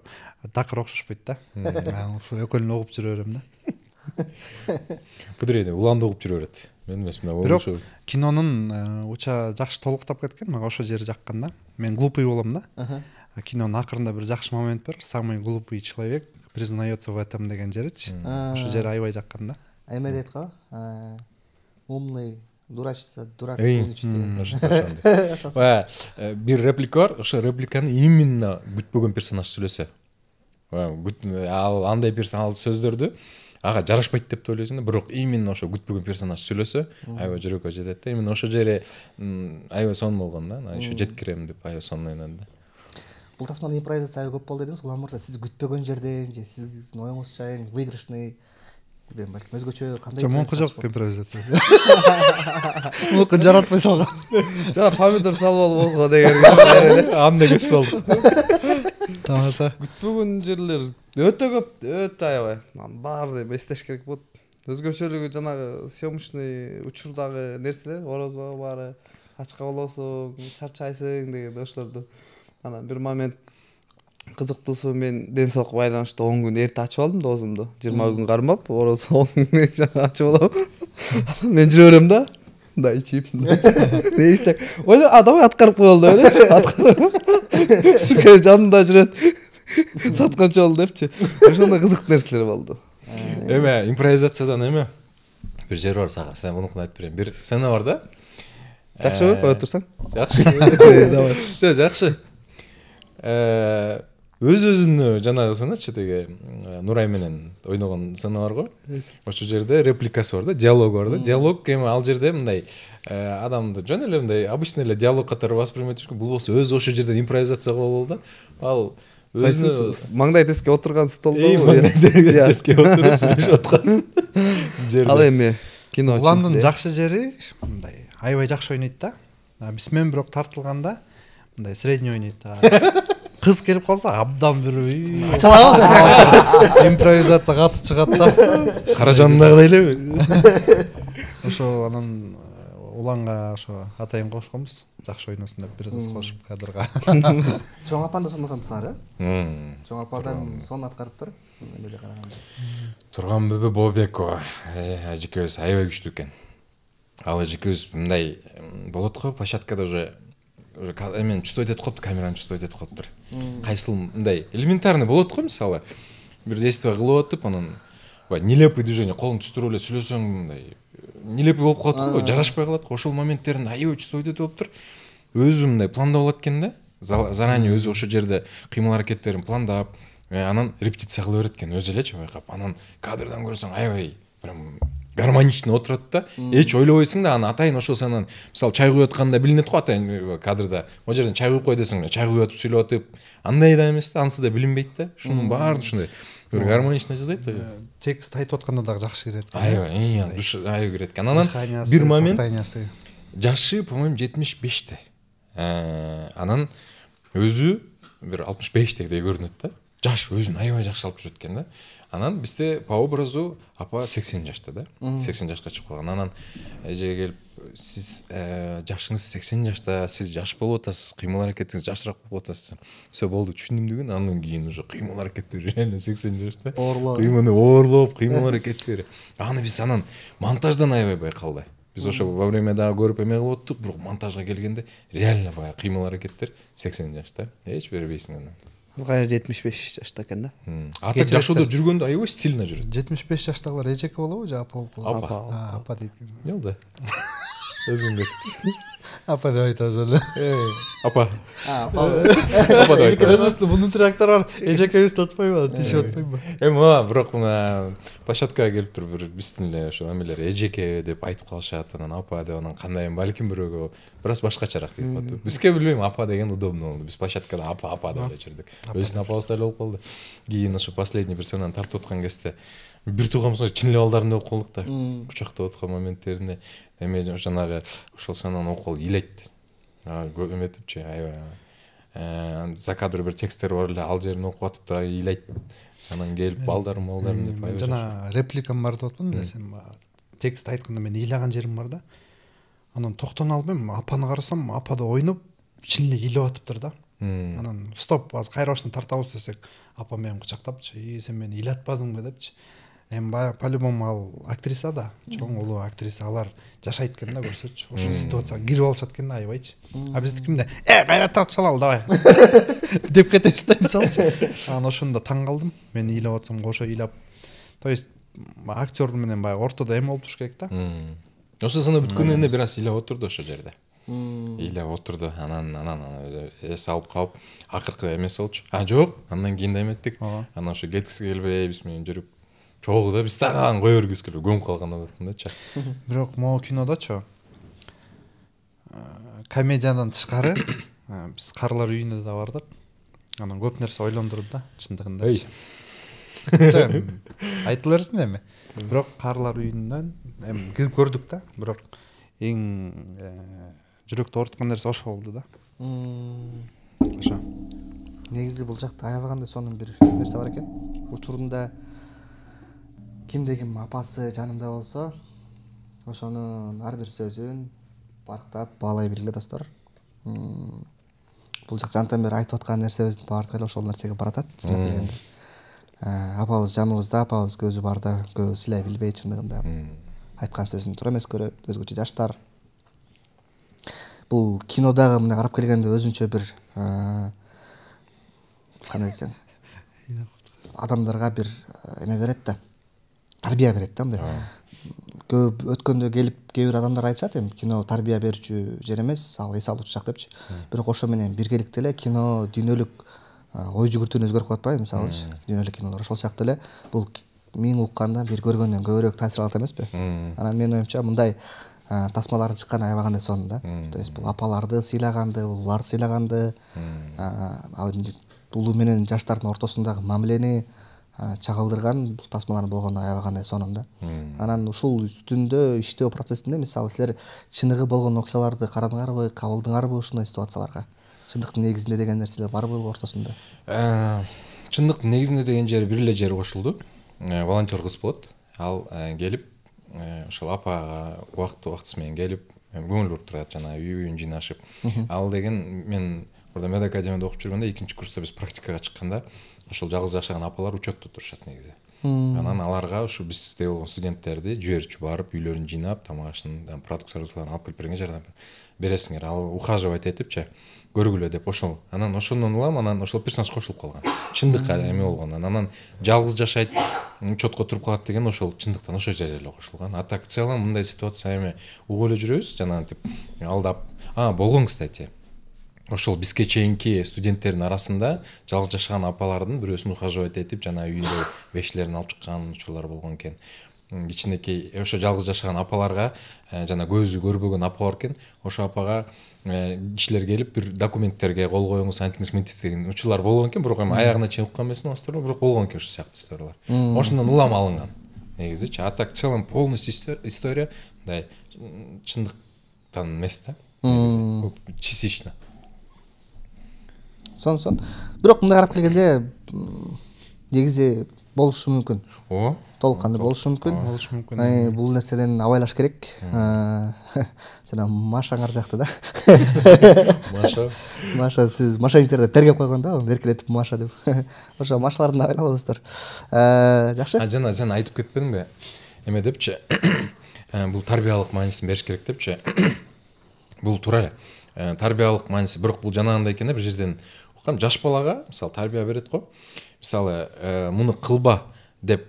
такыр окшошпойт да. Ошо экөөнү угуп жүрө берем да. Будурейде уланды угуп жүрө берет. Мен эмес, мына бирок кинонун уча жакшы толуктап кеткен, мага ошол жери жаккан да. Мен глупый болом да. Кинонун акырында бир жакшы момент бар. Самый глупый человек признается в этом деген жеричи. Ошол жери аябай жаккан да. Эме дейт го? Умный дурачится, дурак. Бир реплика бар, ошо репликаны именно күтпөгөн персонаж сүйлөсө. Ал андай персонаж сөздөрдү ага жарашпайт деп ойлойсуң да, бирок именно ошо күтпөгөн персонаж сүйлөсө аябай жүрөккө жетет да. Именно ошо жери аябай сонун болгон да. Ошо жеткирем деп аябай сонун ойнады да. Бул тасмада импровизация аябай көп болду дедиңиз. Улан мырза, сиз күтпөгөн жерден же сиздин оюңуз чайың выигрышный билбейм, балким өзгөчө кандай монку жок импровизация. Монку жаратпай салган. Жана помидор салып алып озго деген. Анда көчүп алдык. Тамаша. Күтпөгөн жерлер өтө көп, өтө аябай. Баарын эстеш керек болот. Өзгөчөлүгү жанагы съемочный учурдагы нерселер, орозо баары, ачка болосуң, чарчайсың деген ошолорду. Анан бир момент кызыктуусу, мен ден соолукка байланыштуу 10 күн эрте ачып алдым да оозумду. 20 күн кармап, орозо 10 күн ачып алам. Мен жүрө берем да. Да ичип. Не иштек. Ойла, давай аткарып коелу деп элечи. Аткарып. Жанында жүрөт. Сатканчы болду депчи. Ошондой кызыктуу нерселер болду. Эме импровизациядан эме бир жер бар сага, сен мунукун айтып берейин. Бир сцена бар да. Жакшыбы, кое турсаң? Жакшы. Давай. Жакшы. Өз-өзүнө жанагысыначы теге Нурай менен ойногон сцена бар го. Ошол жерде репликасы бар да, диалог бар да. Диалог эми ал жерде мындай адамды жөн эле мындай обычный эле диалог катары воспринимать этишкен. Бул болсо өзү ошол жерден импровизация кылып алды да. Ал өзүнө маңдай теске отурган столдо. Маңдай теске отуруп сүйлөшүп аткан жерде. Ал эми кино үчүн. Уландын жакшы жери мындай аябай жакшы ойнойт да. Биз менен бирок тартылганда мындай средний ойнойт да. Кыз келип калса абдан бир импровизация катып чыгат да. Каражандагыдай элеби? Ошо анан уланга ошо атайын кошконбуз. Жакшы ойносун деп бир кыз кошуп кадрга. Чоң апаны да сонун атсаңар, Чоң апа да сонун аткарыптыр. Эмеле караганда. Турганбүбү Бообекова эжекебиз аябай күчтүү экен. Ал эжекебиз мындай болот го, площадкада уже эмен чувствовать этип калыптыр, камераны чувствовать этип калыптыр. Кайсыл мындай элементарный болот го, мисалы бир действие кылып атып, анан нелепый движение, колуңду түстүрүп эле сүйлөсөң мындай нелепый болуп калат го, жарашпай калат го. Ошол моменттерин аябай чувствовать этип алыптыр. Өзү мындай пландап алат экен да. Заранее өзү ошол жерде кыймыл аракеттерин пландап, анан репетиция кыла берет экен өзү элечи байкап. Анан кадрдан көрсөң аябай прям гармонично отурат да. Эч ойлобойсуң да, аны атайын ошол сенен мисалы чай куюп атканда билинет го атайын кадрда. Могу жерден чай куюп кой десең, чай куюп атып сүйлөп атып, андай да эмес да, анысы да билинбейт да. Шунун баарын ушундай бир гармонично жасайт. Текст айтып атканда дагы жакшы кирет. Аябай, душ аябай кирет экен. Анан бир момент жашы, по-моему, 75те. Анан өзү бир 65тегидей көрүнөт да. Жаш өзүн аябай жакшы алып жүрөт экен да. Анан бизде по образу апа 80 жашта да. 80 жашка чыгып калган. Анан эжеге келип, сиз жашыңыз 80 жашта, сиз жаш болуп атасыз, кыймыл аракетиңиз жашыраак болуп атасыз. Всё болду, түшүндүм деген. Андан кийин уже кыймыл аракеттери реально 80 жашта. Кыймылды оорлоп, кыймыл аракеттери. Аны биз анан монтаждан аябай байкалды. Биз ошо во время дагы көрүп эме кылып оттук, бирок монтажга келгенде реально баягы кыймыл аракеттер 80 жашта. Эч бербейсиң анан. Кайра 75 жашта экен да. Ата жашоодо жүргөндө аябай стильно жүрөт. 75 жаштагылар эжеке болобу же апа болобу? Апа дейт. Жолда. Өзүң деп. Апа деп айтасыз эле. Апа. Апа. Апа деп айтасыз. Мунун трактор бар. Эжекебизди атпайбы, тишип атпайбы? Эми бирок мына площадкага келип туруп бир биздин эле ошо эмелер эжеке деп айтып калышат, анан апа деп, анан кандай балким бирөөгө бир аз башкачараак дейт атты. Бизге билбейм, апа деген удобно болду. Биз площадкада апа деп эле жүрдүк. Өзүнүн апабыздай эле болуп калды. Кийин ошо последний бир сценаны тартып аткан кезде бир тууганыбызга чын эле балдарындай болуп калдык да. Кучактап аткан моменттеринде эме жанагы ошол сценаны окуп илейт. Эметипчи аябай за кадр бир тексттер бар эле, ал жерин окуп атып тура илейт. Анан келип балдарым деп айбай. Жана репликам бар деп атпын, билесиң, текст айтканда мен ыйлаган жерим бар да. Анан токтоно албайм, апаны карасам, апа да ойноп, чын эле илеп атыптыр да. Анан стоп, азыр кайра баштан тартабыз десек, апа мени кучактапчы, сен мени илатпадыңбы депчи. Эми по-любому ал актриса да, чоң улуу актриса, алар жашайт экен да, көрсөтчү. Ошол ситуацияга кирип алышат экен да, аябайчы. А биздикимде кайра тартып салалы давай деп кетебиз да, мисалчы. Анан ошондо таң калдым. Мен ыйлап атсам кошо ыйлап. То есть актер менен баягы ортодо эме болуп туруш керек да. Ошо сцена бүткөндө бир аз ыйлап отурду ошол жерде. Ыйлап отурду, анан эс алып калып, акыркы эмеси болчу. Жок, андан кийин да эметтик. Анан ошо кеткиси келбей, биз менен жүрүп чогуу да, биз тагы кое бергүбүз келип көмүп калган адамдачы. Бирок могу кинодочу комедиядан тышкары биз Карлар үйүнө да бардык. Анан көп нерсе ойлондурду да, чындыгында. Айтыла берсин эми. Бирок Карлар үйүнөн эми кирип көрдүк да, бирок эң жүрөктү ооруткан нерсе ошо болду да. Ошо. Негизи бул жакта аябагандай сонун бир нерсе бар экен. Учурунда кимде ким апасы жанында болсо, ошонун ар бир сөзүн барктап баалай билгиле достор. Бул жак жантан бери айтып аткан нерсебиздин баардыгы эле ошол нерсеге баратат, чындап келгенде. Апабыз жаныбызда, апабыз көзү барда, көбү силай билбейт чындыгында. Айткан сөзүн туура эмес көрөт, өзгөчө жаштар. Бул кинодагы мына карап келгенде өзүнчө бир кандай десең, адамдарга бир эме берет да. Тарбия берет да, мындай. Көп өткөндө келип кээ бир адамдар айтышат, эми кино тарбия берүүчү жер эмес, ал эс алуучу жак депчи. Бирок ошо менен биргеликте эле кино дүйнөлүк ой жүгүртүүнү өзгөртүп коет атпайбы, мисалы, дүйнөлүк кинолор ошол сыяктуу эле бул миң уккандан бир көргөндөн көбүрөөк таасир алат эмеспи? Анан менин оюмча мындай тасмалардын чыкканы аябагандай сонун да. То есть бул апаларды сыйлаганды, улууларды сыйлаганды, улуу менен жаштардын ортосундагы мамилени чагылдырган бул тасмалар болгону аябагандай сонун да. Анан ушул үстүндө иштөө процессинде мисалы силер чыныгы болгон окуяларды карадыңарбы, кабылдыңарбы ушундай ситуацияларга? Чындыктын негизинде деген нерселер барбы ортосунда? Чындыктын негизинде деген жери бир эле жери кошулду. Волонтер кыз болот. Ал келип ошол апага убакыты менен келип көңүл буруп турат, жана үйүн жыйнашып. Ал деген мен Burada Med Akademiyada окуп жүргөндө экинчи курста биз практикага чыкканда ошол жалгыз жашаган апалар учетто турушат негизи. Анан аларга ушу бизде болгон студенттерди жиберчү барып үйлөрүн жыйнап тамагашын продукцияларын алып келип бергенге жардам бересиңер, ал ухаживать этипчи көргүлө деп ошол. Анан ошондон улам анан ошол персонаж кошулуп калган. Чындыкка эме болгондон анан жалгыз жашайт, чотко туруп калат деген ошол чындыктан ошол жерге эле кошулган. А так в целом мындай ситуация эми угуп эле жүрөбүз, жанагы тип алдап. Болгон, кстати. Ошол бизге чейинки студенттердин арасында жалгыз жашаган апалардын бирөөсүн ухаживать этип жана үйүндө бешлерин алып чыккан учурлар болгон экен. Кичинекей ошо жалгыз жашаган апаларга жана көзү көрбөгөн апа бар экен. Ошо апага кишилер келип бир документтерге кол коюңуз, антиңиз мынтиңиз деген учурлар болгон экен, бирок эми аягына чейин уккан эмесмин алыстырбы, бирок болгон экен ошол сыяктуу историялар. Ошондон улам алынган негизичи. А так в целом полностью история мындай чындыктан эмес да. Негизи частично. Сон. Бирок мындай карап келгенде негизи болушу мүмкүн. Толук кандай болушу мүмкүн. Бул нерседен абайлаш керек. Жана Машаңар жакты да. Маша, сиз машаниктерди тергеп койгон да, эркелетип Маша деп. Ошо Машалардан абайлап достор. Жакшы. Жана сен айтып кетпедиңби? Эме депчи, бул тарбиялык маанисин бериш керек депчи. Бул туура эле. Тарбиялык мааниси, бирок бул жанагындай экен да, бир жерден уккам, жаш балага мисалы тарбия берет го. Мисалы, муну кылба деп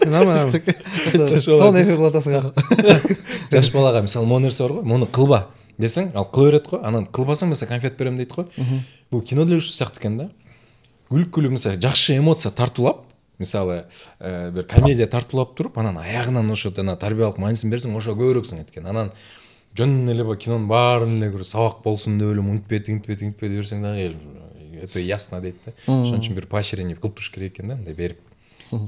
Нормально. Сон эфир кылып атасың. Жаш балага мисалы могу нерсе бар го, муну кылба десең, ал кыла берет го. Анан кылбасаң мисалы конфет берем дейт го. Бул кино деле ушул сыяктуу экен да. Күлкүлүү мисалы жакшы эмоция тартуулап, мисалы бир комедия тартуулап туруп, анан аягынан ошо жана тарбиялык маанисин берсең, ошо көбүрөөк экен. Анан жөн эле кинонун баарын эле сабак болсун деп эле унтпетиң берсең дагы это ясно дейт да. Ошон үчүн бир поощрение кылып туруш керек экен да, мындай берип.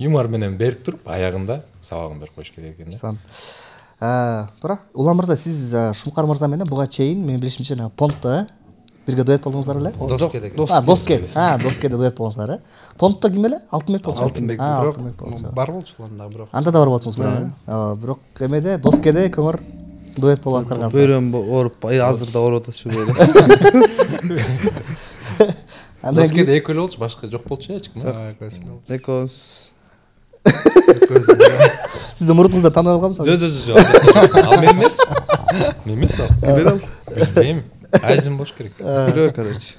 Юмор менен берип туруп, аягында сабагын берип коюш керек экен да. Туура. Улан мырза, сиз Шумкар мырза менен буга чейин мен билишимче Понтто бирге дуэт болдуңуздар беле? Доскеде дуэт болдуңуздар, э? Понтто ким эле? Алтынбек болчу. Алтынбек. Бар болчу анда бирок. Анда да бар болчуңуз беле? Бирок эмеде Доскеде көңөр дуэт болуп аткаргансыз. Бөйрөм ооруп, азыр да ооруп атат ушул. Доскеде экөө эле болчу, башка жок болчу эч ким. Экөөбүз. Сиздин мурутуңуздар таанып алганбысыз? Жок. Ал мен эмес. Мен эмес ал. Ким ал? Билбейм. Азим болуш керек. Бирөө, короче.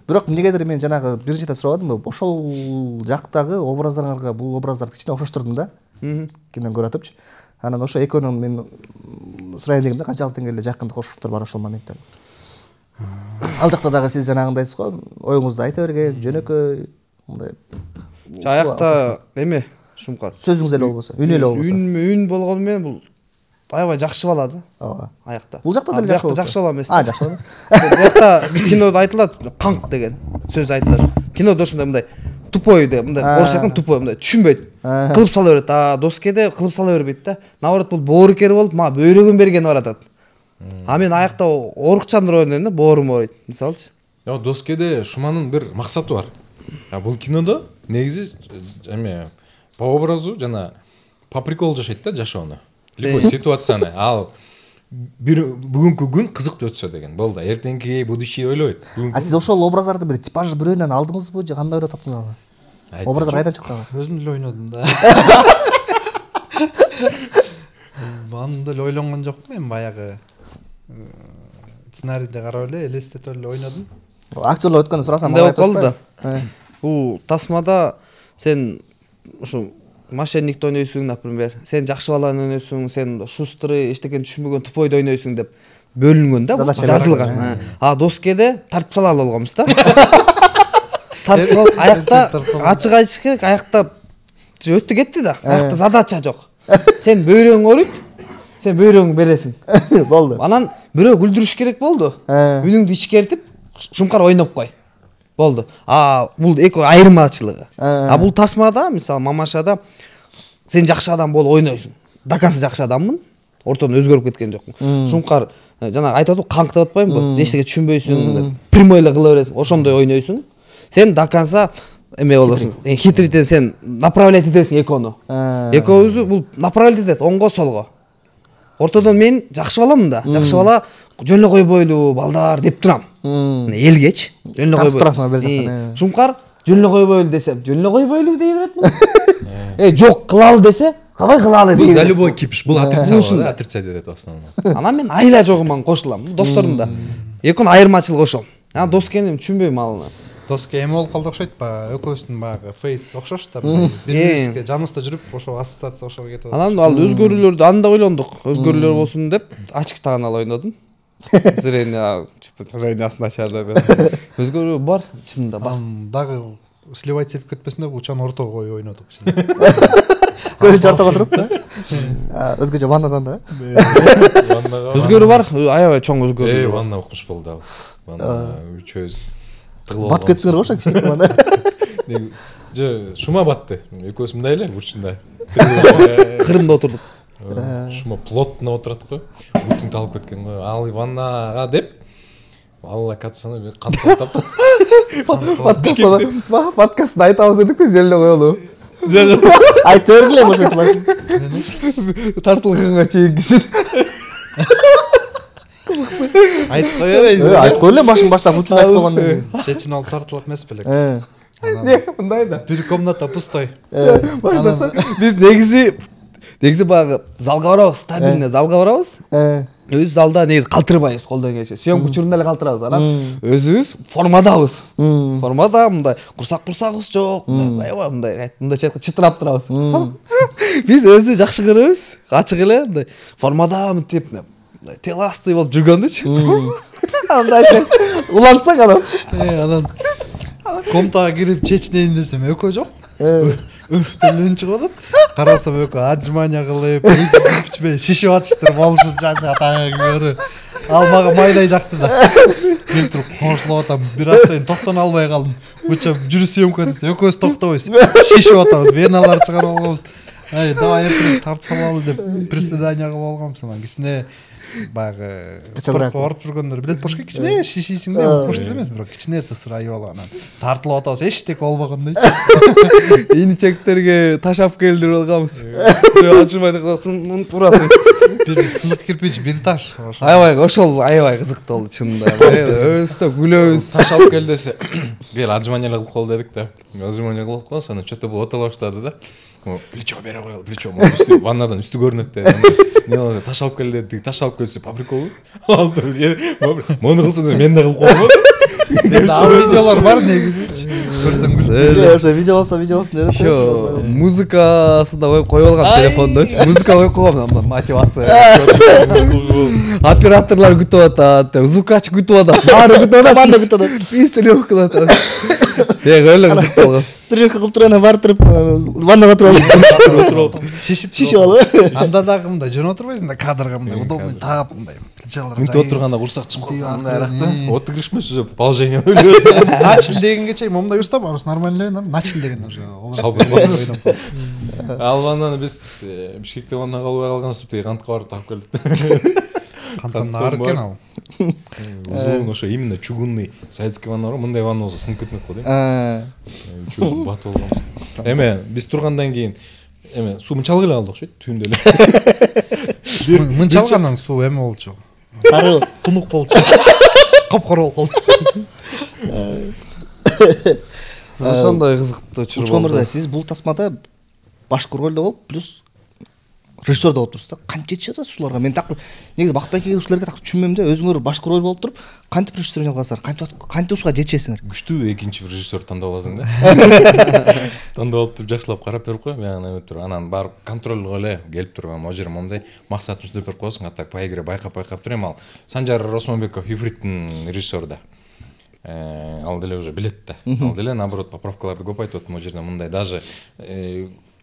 Бирок эмнегедир мен жанагы бир жерде сурабадымбы? Ошол жактагы образдарыңарга бул образдарды кичине окшоштурдум да. Кинден көрүп атыпчы. Анан ошо экөөнүн мен сурайын дегенде канчалык деңгээлде жакындык окшоштуктар бар ошол моментте. Ал жакта дагы сиз жанагындайсыз го, оюңузду айта берген, жөнөкөй мындай. Аякта эме Шумкар. Сөзүңүз эле болбосо, үн эле болбосо. Үн болгону менен бул аябай жакшы бала да. Ооба. Аякта. Бул жакта деле жакшы болот. Жакшы бала эмес. Жакшы бала. Аякта биз кинодо айтылат, канк деген сөз айтылат. Кинодо ошондой мындай тупой деп, мындай орусча тупой, мындай түшүнбөйт. Кылып сала берет. Доскеде кылып сала бербейт да. Наоборот бул боорукер болуп, мага бөйрөгүн берген баратат. Мен аякта орукчандыр ойнойм да, боорум ооруйт, мисалчы. Доскеде Шуманын бир максаты бар. Бул кинодо негизи эме по образу жана по приколу жашайт да жашоону. Любой ситуацияны. Ал бүгүнкү күн кызыктуу өтсө деген. Болду. Эртеңки будущее ойлойт. Сиз ошол образдарды бир типаж бирөөнөн алдыңызбы же кандай ойлоп таптыңыз аны? Образдар кайдан чыкты? Өзүм деле ойнодум да. Аны деле ойлонгон жокмун мен баягы. Сценарийди карап эле элестетип эле ойнодум. Актерлор өткөндө сурасам, мындай болуп калды да. Бул тасмада сен ушу мошенникти ойнойсуң, например, сен жакшы баланы ойнойсуң, сен шустрый, эчтекени түшүнбөгөн тупойду ойнойсуң деп бөлүнгөн да, жазылган. Доскеде тартып салалы болгонбуз да. Тартып алып аякта ачык айтыш керек, аякта өттү кетти да. Аякта задача жок. Сен бөйрөң ооруйт, сен бөйрөңдү бересиң. Болду. Анан бирөө күлдүрүш керек болду. Үнүңдү ичкертип, Шумкар ойноп кой. Болду. Бул эки айырмачылыгы. Бул тасмада, мисалы Мамашада сен жакшы адам болуп ойнойсуң. Дакансы жакшы адаммын. Ортодон өзгөрүп кеткен жокмун. Шумкар жана айтат го, канк деп атпаймынбы? Эчтеке түшүнбөйсүң, прямой эле кыла бересиң, ошондой ойнойсуң. Сен даканса эме болосуң. Хитритен сен направлять этесиң экөөнү. Экөөбүздү бул направлять этет оңго солго. Ортодон мен жакшы баламын да. Жакшы бала жөн эле койбойлуу балдар деп турам. Элгеч, жөн эле койбойлуу. Турасың бер жактан. Шумкар жөн эле койбойлу десем, жөн эле койбойлу дей берет бул. Жок, кылалы десе, кабай кылалы Бул дей. за любой кипиш, бул отрицание, отрицать этет в основном. Анан мен айла жогуман кошулам, досторумда. Экөөнүн айырмачылыгы ошол. Дос экенин түшүнбөйм ал. Доске эме болуп калды окшойт баягы экөөбүздүн баягы фейс окшош да, бири-бирибизге жаныбызда жүрүп ошо ассоциация ошого кетип атат. Анан ал өзгөрүүлөрдү анда ойлондук, өзгөрүүлөр болсун деп ачык тагынал ойнодум. Зрениясын ачарды. Өзгөрүү бар, чынында бар. Дагы сливать этип кетпесин деп учан ортого коюп ойнодук. Көзү жартага туруп да. Өзгөчө ваннадан да. Өзгөрүү бар, аябай чоң өзгөрүү. Ванна окуш болду. Ванна үчөөбүз тыгылып Бат кетсиңер ошо кичине ванна. Же шума батты. Экөөбүз мындай эле бурчунда. Кырымда отурдук. Шума плотно отурат го. Бүтүн талып кеткен го. Ал ваннага деп алла катсаны кантап. Подкастта айтабыз дедик да, желе коелу. Айта бергиле ошентип. Тартылганга чейинкисин. Айтып коелу. Айтып коелу машин баштап учун айтып койгондон кийин. Чечин алып тартылат эмес белек. Не, мындай да. Бир комната пустой. Баштаса, биз негизи баягы залга барабыз, стабильный залга барабыз. Өз залда негизи калтырбайбыз колдон келиши. Съемка учурунда эле калтырабыз. Анан өзүбүз формадабыз. Формада мындай курсак-курсагыбыз жок, мындай чытырап турабыз. Биз өзү жакшы көрөбүз, ачык эле мындай формада мынтип теластый болуп жүргөндүчү. Андай улантсаң Анан комнатага кирип чечинейин десем экөө жок. Өртөлөн чыгып атат. Карасам экөө отжимания кылып, кирпичпен шишип атыштыр, болушу жаша тагы. Ал мага майдай жакты да. Келип туруп кошулуп атам. Бир астайын токтоно албай калдым. Уча жүрү съемка десе экөөбүз токтобойбуз. Шишип атабыз, веналар чыгарып алганбыз. Давай эртең тартып салалы деп приседания кылып алганбыз. Анан кичине баягы спортко барып жүргөндөр билет бошко кичине шишисиң да, кош эмес, бирок кичине тысырайып алып анан тартылып атабыз, эчтеке болбогондойчу. Иничектерге ташап келдирип алганбыз. Ачырмай калсын, турасын. Бир сынык кирпич, бир таш. Аябай ошол аябай кызыктуу болду чынында. Өстө күлөбүз. Таш алып кел десе, кел отжимания кылып кол дедик да. Отжимания кылып койсо, анан что-то бул отола баштады да. Плечо бере коелу, плечо. Ваннадан үстү көрүнөт да. Мен таш алып кел дедик, таш алып келсе по приколу. Алды. Мону кылсын мен да кылып койгом. Видеолор бар негизи. Көрсөң күлүп. Ошо видео болсо видеосун Ошо музыкасын да коюп алган телефондочу. Музыка коюп койгом, мотивация. Операторлор күтүп атат, звукач күтүп атат, баары күтүп атат, банда күтүп атат. Биз тренировка кылып атабыз. Өлө кызык болгон. Тренировка кылып турганда барып туруп ваннага туруп шишип алып. Анда дагы мындай жөн отурбайсың да, кадрга мындай удобный таап мындай плечалар. Мынтип отурганда курсак чыгып калса мындай аракта. Отыгышмас уже положение. Начал дегенге чейин момундай уста барыбыз, нормально эле, начал деген уже. Ал ваннаны биз Бишкекте ваннага албай калганбыз, тиги кантка барып таап келдик. Кантан ар экен ал. Узун ошо именно чугунный советский ванна бар, мындай ванна болсо сынып кетмек го дейм. Үчөөбүз батып алганбыз. Эме биз тургандан кийин эме суу мынчалык эле алды окшойт, түндө эле. Мынчалгандан суу эме болчу. Сары Тунук болчу. Капкара болуп калды. Ошондой кызыктуу чыр Учкон болду. мырза, сиз бул тасмада башкарган да болуп, плюс режиссер да болуп турсуз да. Канча чыгат ушуларга? Мен так негизи Бакытбай ушуларга так түшүнмөйм да. Өзүңөр башкы роль болуп туруп, кантип режиссер алгансыздар? Кантип ушуга жетишесиңер? Күчтүү экинчи режиссер тандап аласың да. Тандап алып туруп жакшылап карап берип кой, мен эметип туруп, анан барып контролго эле келип туруп, могу жер момундай максатын түзүп берип коесуң, а так пайгире байкап турам. Ал Санжар Осмонбеков Ифриттин режиссеру да. Ал деле уже билет да. Ал деле наоборот поправкаларды көп айтып атат, могу жерде мындай даже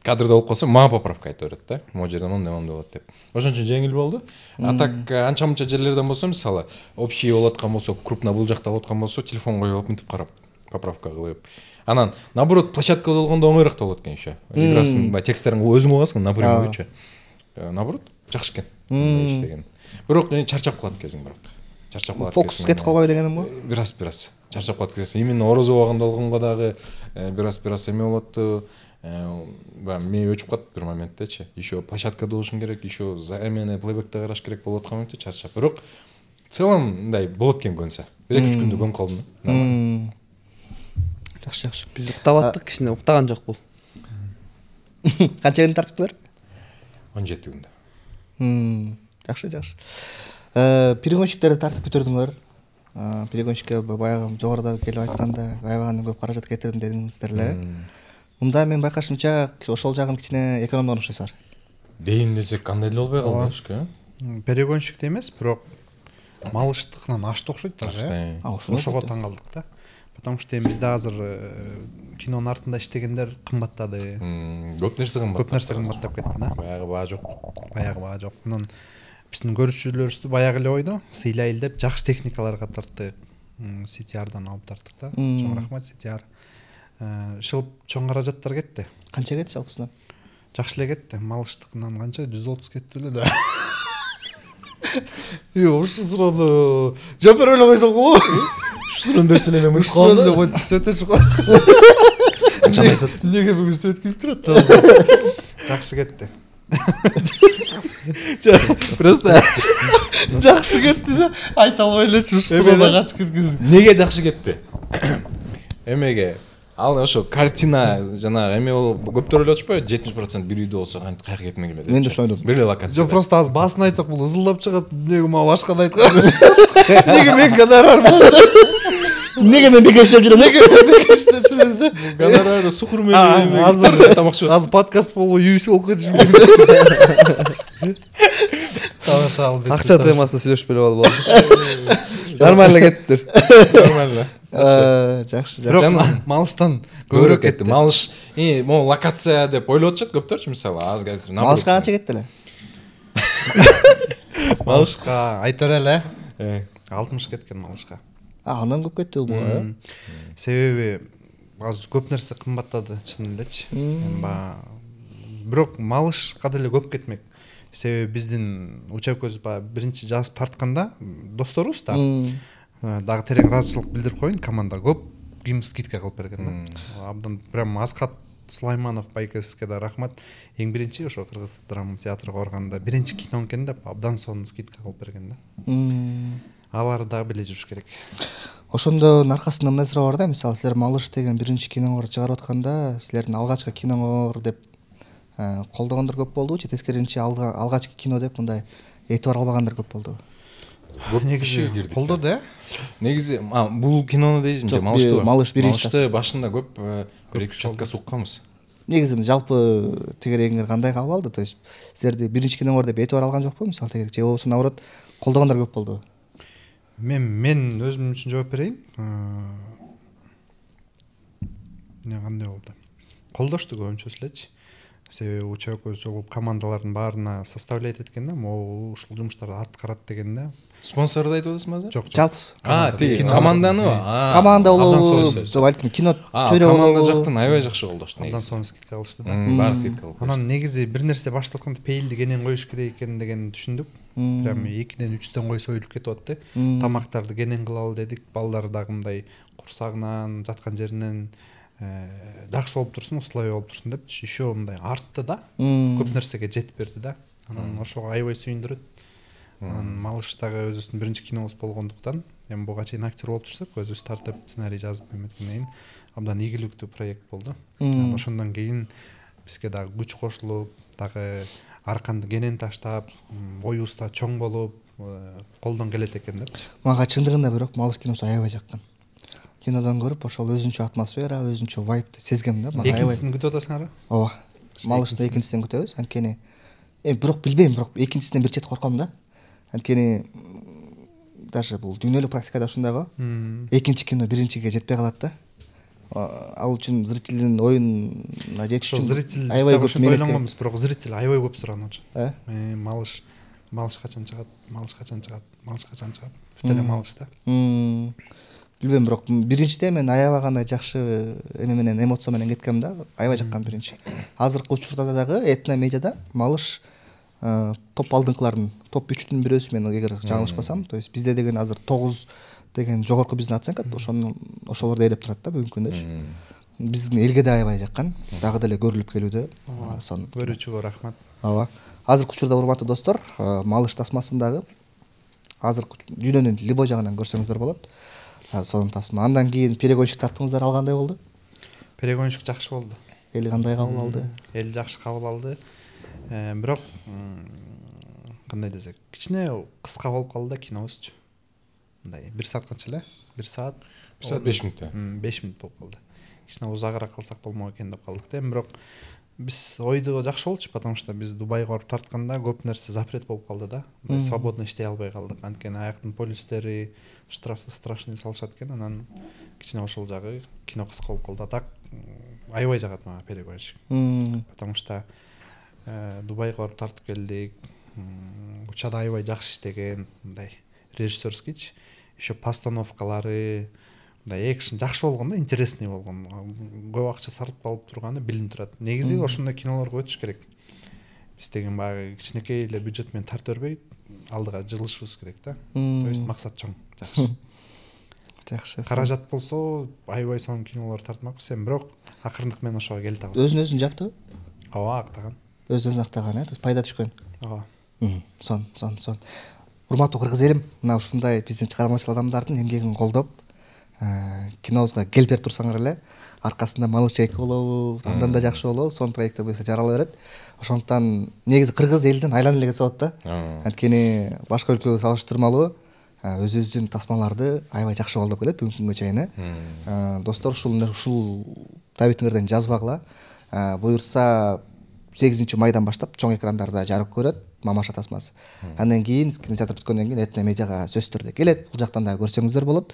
кадрда болуп калса мага поправка айтып берет да. Могу жерде мындай болот деп. Ошон үчүн жеңил болду. А так анча-мынча жерлерден болсо, мисалы, общий болуп аткан болсо, крупно бул жакта болуп аткан болсо, телефон коюп алып мынтип карап, поправка кылып. Анан наоборот площадкада болгондо оңойраак болот экен еще. Играсын, тексттерин өзүң угасың, напрямую бойча. Наоборот, жакшы экен. Мындай иштеген. Бирок чарчап калат кезиң бирок. Чарчап калат. Фокус кетип калбайбы дегеним го? Бираз. Чарчап калат кезиң. Именно орозо убагында болгонго дагы бираз эме болот. Мен өчүп калат бир моменттечи. Еще площадкада болушуң керек, еще эмени плейбекте караш керек болуп аткан моментте чарчап. Бирок в целом мындай болот экен көнсө. 1-2 күндө көнүп калдым. жакшы. Биз уктап аттык, кичине уктаган жок бул. Канча күн тартыптылар? 17 күндө. Жакшы. Перегонщиктерди тартып бүтүрдүңөр. Перегонщикке баягы жогоруда келип айтканда аябаган көп каражат кетирдим дедиңиздер эле. Мында мен байкашымча ошол жагын кичине экономдогон окшойсуңар. Дейин десек кандай эле болбой калды. Перегонщикте эмес, бирок малыштыкынан ашты окшойт даже. Ошого таң калдык да. Потому что бизде азыр кинонун артында иштегендер кымбаттады. Көп нерсе кымбаттап кетти да. Баягы баа жок. Анан биздин көрүүчүлөрүбүздү баягы эле ойдо сыйлайлы деп жакшы техникаларга тарттык. CTR-дан алып тарттык да. Чоң рахмат CTR. Шылып чоң каражаттар кетти. Канча кетти жалпысынан? Жакшы эле кетти. Малыштыкынан канча 130 кетти эле да. Ушу суроону жооп бере эле койсоң го. Ушунун нерсени мен Ушунун койду сөтө чыккан. Канча айтат? Неге бүгүн сөт килип турат да? Жакшы кетти. Просто жакшы кетти да айта албай элечи ушу суроону качып кеткенсиң. Неге жакшы кетти? Эмеге ал ошо картина жанагы эме көптөр ойлоп атышпайбы 70% бир үйдө болсо кантип кайка кетмек эле деп. Мен да ошону ойлодум. Бир эле локация. Жок, просто азыр баасын айтсак бул ызылдап чыгат. Неге мага башканы айткан? Неге мен гонорар болду? Неге мен бекер иштеп жүрөм? Неге мен бекер иштеп жүрөм да? Гонорарды сукур менен Азыр подкаст болбой үйсү болуп кетишим керек. Акча темасында сүйлөшпөй эле болду. Нормально кеттир. Нормально. Жакшы. Бирок малыштан көбүрөөк кетти. Малыш, могу локация деп ойлоп атышат көптөрчү, мисалы аз қазір. Малышка канча кетти эле? Малышка айта эле 60 кеткен малышка. Андан көп кетти бул. Себеби азыр көп нерсе кымбаттады, чын элечи. Бирок малышка деле көп кетмек. Себеби биздин учебкөбүз биринчи жазып тартканда досторубуз да. Дагы терең ыраазычылык билдирип коеюн, команда көп ким скидка кылып берген да. Абдан прям Аскат Сулайманов байкебизге да рахмат. Эң биринчи ошо Кыргыз драма театрга барганда биринчи кино экен деп абдан сонун скидка кылып берген да. Алар дагы биле жүрүш керек. Ошондон аркасында мындай суроо бар да, мисалы силер Малыш деген биринчи киноңор чыгарып атканда, силердин алгачкы киноңор деп колдогондор көп болдубу же тескерисинче алгачкы кино деп мындай этибар албагандар көп болдубу? Негизи колдоду, Негизи бул кинону дейсиң же Малышты? Малыш биринчи. Малышты башында көп 2-3 отказ укканбыз. Негизи жалпы тегерегиңер кандай кабыл алды? То есть силерди биринчи киноңор деп этибар алган жокпу? Мисалы тегерек же болбосо наоборот колдогондор көп болдубу? Мен өзүм үчүн жооп берейин. Кандай болду? Колдошту көбүнчөсү элечи. Себеби учебкөбүз жолугуп командалардын баарына составлять эткен да, могу ушул жумуштарды аткарат деген да. Спонсорду айтып атасыңбы азыр? Жок, жалпы. Тиги команданыбы? Команда болобу, балким кино чөйрө болобу. Команда жактан аябай жакшы колдошту. Андан соң скидка кылышты да. Баары скидка кылып. Анан негизи бир нерсе баштап атканда пейилди кенен коюш керек экен деген түшүндүк. Прям 2-ден 3-төн койсо ойлуп кетип атты. Тамактарды кенен кылалы дедик. Балдар дагы мындай курсагынан, жаткан жеринен жакшы болуп турсун, условия болуп турсун деп еще мындай артты да. Көп нерсеге жетип берди да. Анан ошого аябай сүйүндүрөт. Анан Малыштагы өзүбүздүн биринчи кинобуз болгондуктан, эми буга чейин актер болуп турсак, өзүбүз тартып сценарий жазып эметкенден кийин абдан ийгиликтүү проект болду. Ошондон кийин бизге дагы күч кошулуп, дагы арканды кенен таштап, оюбуз да чоң болуп, колдон келет экен депчи. Мага чындыгында бирок Малыш киносу аябай жаккан. Кинодон көрүп ошол өзүнчө атмосфера, өзүнчө вайбты сезгем да. Экинчисин күтүп атасыңарбы? Ооба. Малышты экинчисинен күтөбүз. Анткени бирок билбейм, бирок экинчисинен бир чет корком да. Анткени даже бул дүйнөлүк практикада ушундай го. Экинчи кино биринчиге жетпей калат да. Ал үчүн зрителдин оюнуна жетиш үчүн зритель аябай көп ойлонгонбуз, бирок зритель аябай көп суранат. Малыш качан чыгат? Бүт эле Малыш да. Билбейм, бирок биринчиде мен аябай гана жакшы эме менен эмоция менен кеткем да. Аябай жаккан биринчи. Азыркы учурда дагы этно медиада Малыш топ алдыңкылардын топ 3-түн бирөөсү, мен эгер жаңылышпасам. То есть бизде деген азыр 9 деген жогорку биздин оценка, ошолорду ээлеп турат да бүгүнкү күндөчү. Биздин элге да аябай жаккан, дагы деле көрүлүп келүүдө. Көрүүчүгө рахмат. Ооба. Азыркы учурда урматтуу достор, Малыш тасмасындагы азыркы дүйнөнүн либо жагынан көрсөңүздөр болот. Сонун тасма. Андан кийин перегонщик тартыңыздар алгандай болду? перегонщик жакшы болду. Эл кандай кабыл алды? Эл жакшы кабыл алды. Бирок кандай десек, кичине кыска болуп калды да кинобузчу. Мындай 1 саат канча эле? 1 саат 5 мүнөт. 5 мүнөт болуп калды. Кичине узагыраак кылсак болмок экен деп калдык да. Бирок биз ойду жакшы болчу, потому что биз Дубайга барып тартканда көп нерсе запрет болуп калды да. Свободно иштей албай калдык. Анткени аяктын полюстери штрафты страшный салышат экен, анан кичине ошол жагы кино кыска болуп калды. Так аябай жагат мага перегонщик. Потому что Дубайга барып тартып келдик. Учада аябай жакшы иштеген, мындай режиссерскийчи, еще постановкалары, мындай экшн жакшы болгон да, интересный болгон. Көп акча сарпталып турганы билинип турат. Негизи ошондой кинолорго өтүш керек. Биз деген баягы кичинекей эле бюджет менен тарта бербей, алдыга жылышыбыз керек да. То есть максат чоң, жакшы. Жакшы. Каражат болсо, аябай сонун кинолор тартмакпыз, бирок акырындык менен ошого келип атабыз. Өзүн жаптыбы? Ооба, актаган. Өзүн актаган, то есть пайда түшкөн. Ооба. Сон. Урматтуу кыргыз элим, мына ушундай биздин чыгармачыл адамдардын эмгегин колдоп, кинобузга келип берип турсаңар эле, аркасында малыш эки болобу, андан да жакшы болобу, сон проекти буюрса жарала берет. Ошондуктан негизи кыргыз элдин айланып эле кетсе болот да. Анткени башка өлкөлөргө салыштырмалуу өзүбүздүн тасмаларды аябай жакшы колдоп келет бүгүнкү күнгө чейин. Достор, ушул табитиңерден жазбагыла. Буюрса 8 майдан баштап чоң экрандарда жарык көрөт Мамаша тасмасы. Андан кийин кинотеатр бүткөндөн кийин Этно медиага сөзсүз түрдө келет. Бул жактан да көрсөңүздөр болот.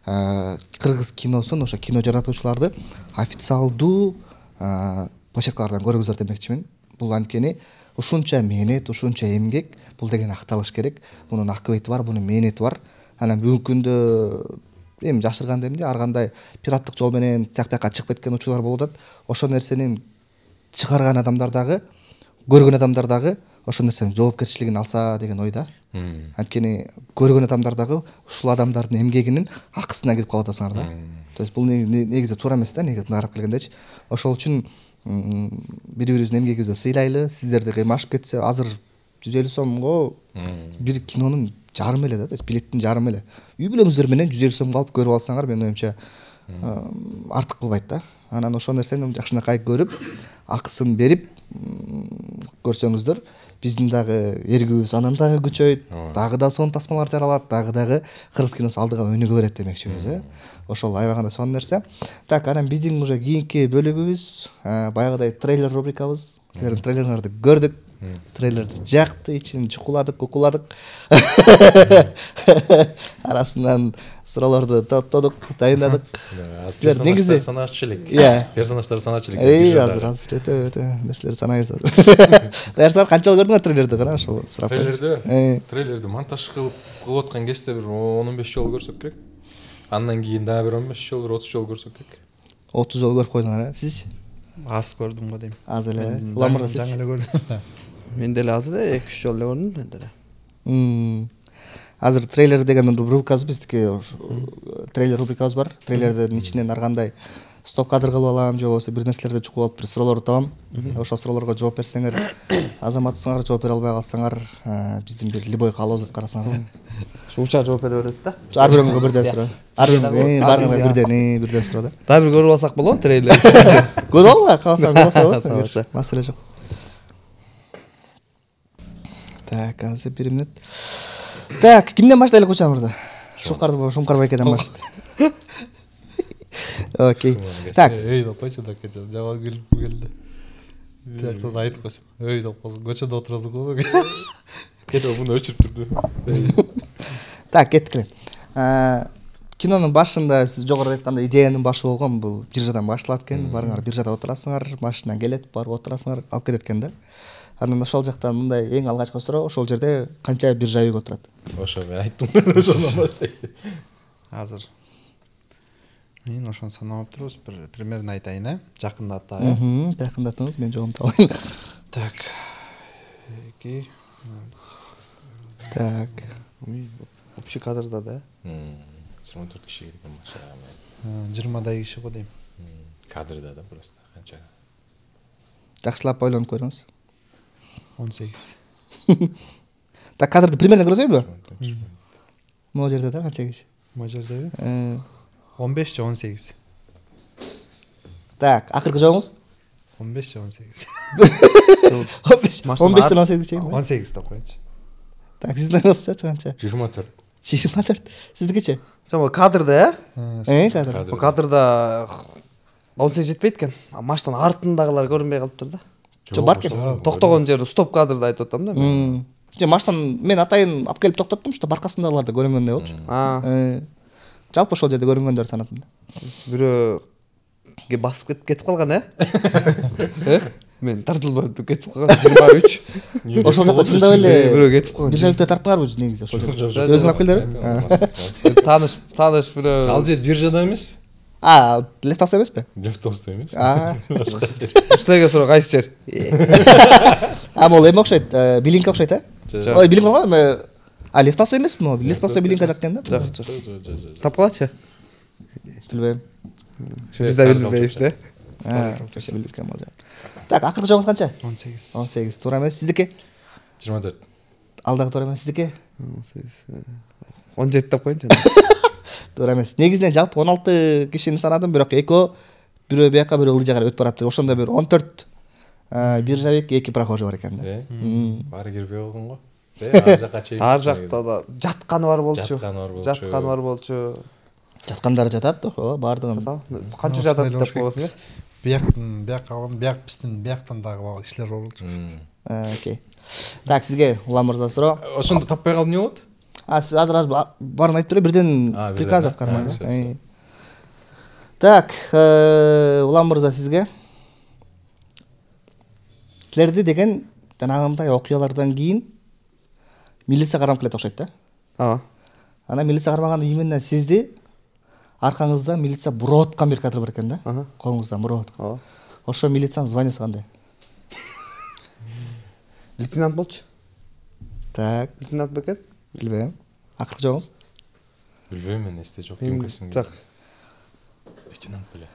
Кыргыз киносун, ошо кино жаратуучуларды официалдуу площадкалардан көргүздөр демекчимин. Бул анткени ушунча мээнет, ушунча эмгек, бул деген акталыш керек. Мунун акыбети бар, мунун мээнети бар. Анан бүгүнкү күндө эми жашырганда эмне ар кандай пираттык жол менен тияк-бияка чыгып кеткен учурлар болуп атат. Ошол нерсенин чыгарган адамдар дагы, көргөн адамдар дагы ошол нерсенин жоопкерчилигин алса деген ойда. Анткени көргөн адамдар дагы ушул адамдардын эмгегинин акысына кирип калып атасыңар да. То есть бул негизи туура эмес да, негизи карап келгендечи. Ошол үчүн бири-бирибиздин эмгегибизди сыйлайлы. Сиздерди кыймашып кетсе, азыр 150 сомго бир кинонун жарымы эле да, то есть билеттин жарымы эле. Үй бүлөңүздөр менен 150 сомго алып көрүп алсаңар, менин оюмча артык кылбайт да. Анан ошол нерсени жакшынакай көрүп, акысын берип көрсөңүздөр, биздин дагы эргибиз анан дагы күчөйт, дагы да сонун тасмалар жаралат, дагы кыргыз киносу алдыга өнүгө берет демекчибиз. Ошол аябаганда сонун нерсе. Так, анан биздин уже кийинки бөлүгүбүз, баягыдай трейлер рубрикабыз. Силердин трейлерлерди көрдүк. Трейлерди жакты, ичин чукуладык, кукуладык. Арасынан суроолорду топтодук, дайындадык. Силер негизи санааччы элек. Персонаждар санааччы элек. Азыр өтө нерселерди санай берет. Дайырсар канчалык көрдүңөр трейлерди, кара ошол сурап. Трейлерди монтаж кылып аткан кезде бир 10-15 жолу көрсөк керек. Андан кийин дагы бир 15 жолу, 30 жолу көрсөк керек. 30 жолу көрүп койдуңар, сизчи? Аз көрдүм го дейм. Аз эле. Уламырда сиз жаңы эле көрдүм. Мен деле азыр 2-3 жолу эле көрдүм мен деле. Азыр трейлер деген рубрикабыз, биздики трейлер рубрикабыз бар. Трейлердин ичинен ар кандай стоп кадр кылып алам, же болбосо бир нерселерди чукуп алып бир суроолорду табам. Ошол суроолорго жооп берсеңер, азаматсыңар, жооп бере албай калсаңар, биздин бир любой каалообузду карасаңар. Уча жооп бере берет да. Ар бирөңгө бирден суроо. Ар бирөңгө бирден суроо да. Дагы бир көрүп алсак болобу трейлер? Көрүп алгыла, кааласаңар, болот. Маселе жок. Так, азыр 1 мүнөт. Так, кимден баштайлы Кучан мырза? Шумкар байкеден баштайлы. Окей. Так. Эй, да койчу да кече жабан келди. Тияктан айтып койсом. Эй, деп калсам, көчөдө отурасың го. Кете муну өчүрүп турду. Так, кеттик эле. Кинонун башында сиз жогоруда айткандай идеянын башы болгон, бул биржадан башталат экен. Барыңар биржада отурасыңар, машина келет, барып отурасыңар, алып кетет экен да. Анан ошол жактан мындай эң алгачкы суроо, ошол жерде канча биржа үйгө отурат? Ошо мен айттым, ошондон баштайт. Азыр мен ошону санап турубуз, бир примерно айтайын, жакындата. Жакындатыңыз, мен жоомду алайын. Так. 2. Так. Общий кадрда да. 24 киши келген машина. 20дай киши го дейм. Кадрда да просто канча. Жакшылап ойлонуп көрүңүз. 18. Так, кадрды примерно көрөсөйбү? Могу жерде да канча киши? Могу жердеби? 15 же 18. Так, акыркы жообуз 15 же 18. 15-тен 18 чейин. 18 деп коечу. Так, сиздеріңізчі қанша? 24. 24. Сіздікіше? Жаңа кадрда, Кадр. Бұл кадрда 18 жетпейді екен. Машинаның артындағылар көрінбей қалып тұр да. Жо бар екен. Тоқтаған жерде стоп кадрда айтып отырмын да. мен. Же машинаны мен атайын алып келіп тоқтаттым, что барқасындағыларды көрінгендей болчу. Жалпы ошол жерде көрінгендер санадым да. Бирөө басып кетіп қалған, Мен тартылмай кетіп қалған 23. Ошол жакта чындап эле Бирөө кетіп қалған. бир жабыктар тартыңарбы негизи ошол жерде? Өзүң алып келдиңби? Таныш бирөө. Ал жер биржада эмес? Лефтовство эмеспи? Лефтовство эмес. Силерге суроо кайсы жер? Могу эме окшойт, билинка окшойт, Ой, билинка го, лефтовство эмеспи могу? Лефтовство билинка жак экен да? Жок. Тапкылачы? Билбейм. Биз да билбейбиз да. Билинка болжо. Так, акыркы жогуңуз канча? 18. 18. Туура эмес. Сиздики? 24. Алдагы туура эмес. Сиздики? 17 деп коеюнчу. Туура эмес. Негизинен жалпы 16 кишини санадым, бирок экөө бирөө бияка бирөө ылдый жагара өтүп бараптыр. Ошондо бир 14 бир жабек, 2 прохожий бар экен да. Баары кирбей калган го. Ар жакка чейин. Ар жакта да жатканы бар болчу. Жатканы бар болчу. Жаткандары жатат, баардыгын. Канча жатат деп коесуң? Бияк алган, бияк биздин бияктан дагы кишилер болчу. Окей. Так, сизге Улам мырза суроо. Ошондо таппай калып эмне болот? Сиз азыр баарын айтып туруп бирден приказ аткармай. Так, Улам мырза сизге силерди деген жанагындай окуялардан кийин милиция кармап келет окшойт да. Ана милиция кармаганда именно сизди аркаңызда милиция буроп аткан бир кадр бар экен да. Колуңуздан буроп аткан. Ошо милициянын званиясы кандай? Лейтенант болчу. Так, Лейтенант бекен? билбейм. Акыркы жообуңуз? Билбейм, мен эсте жок. Емкесимге. Так. Лейтенант беле.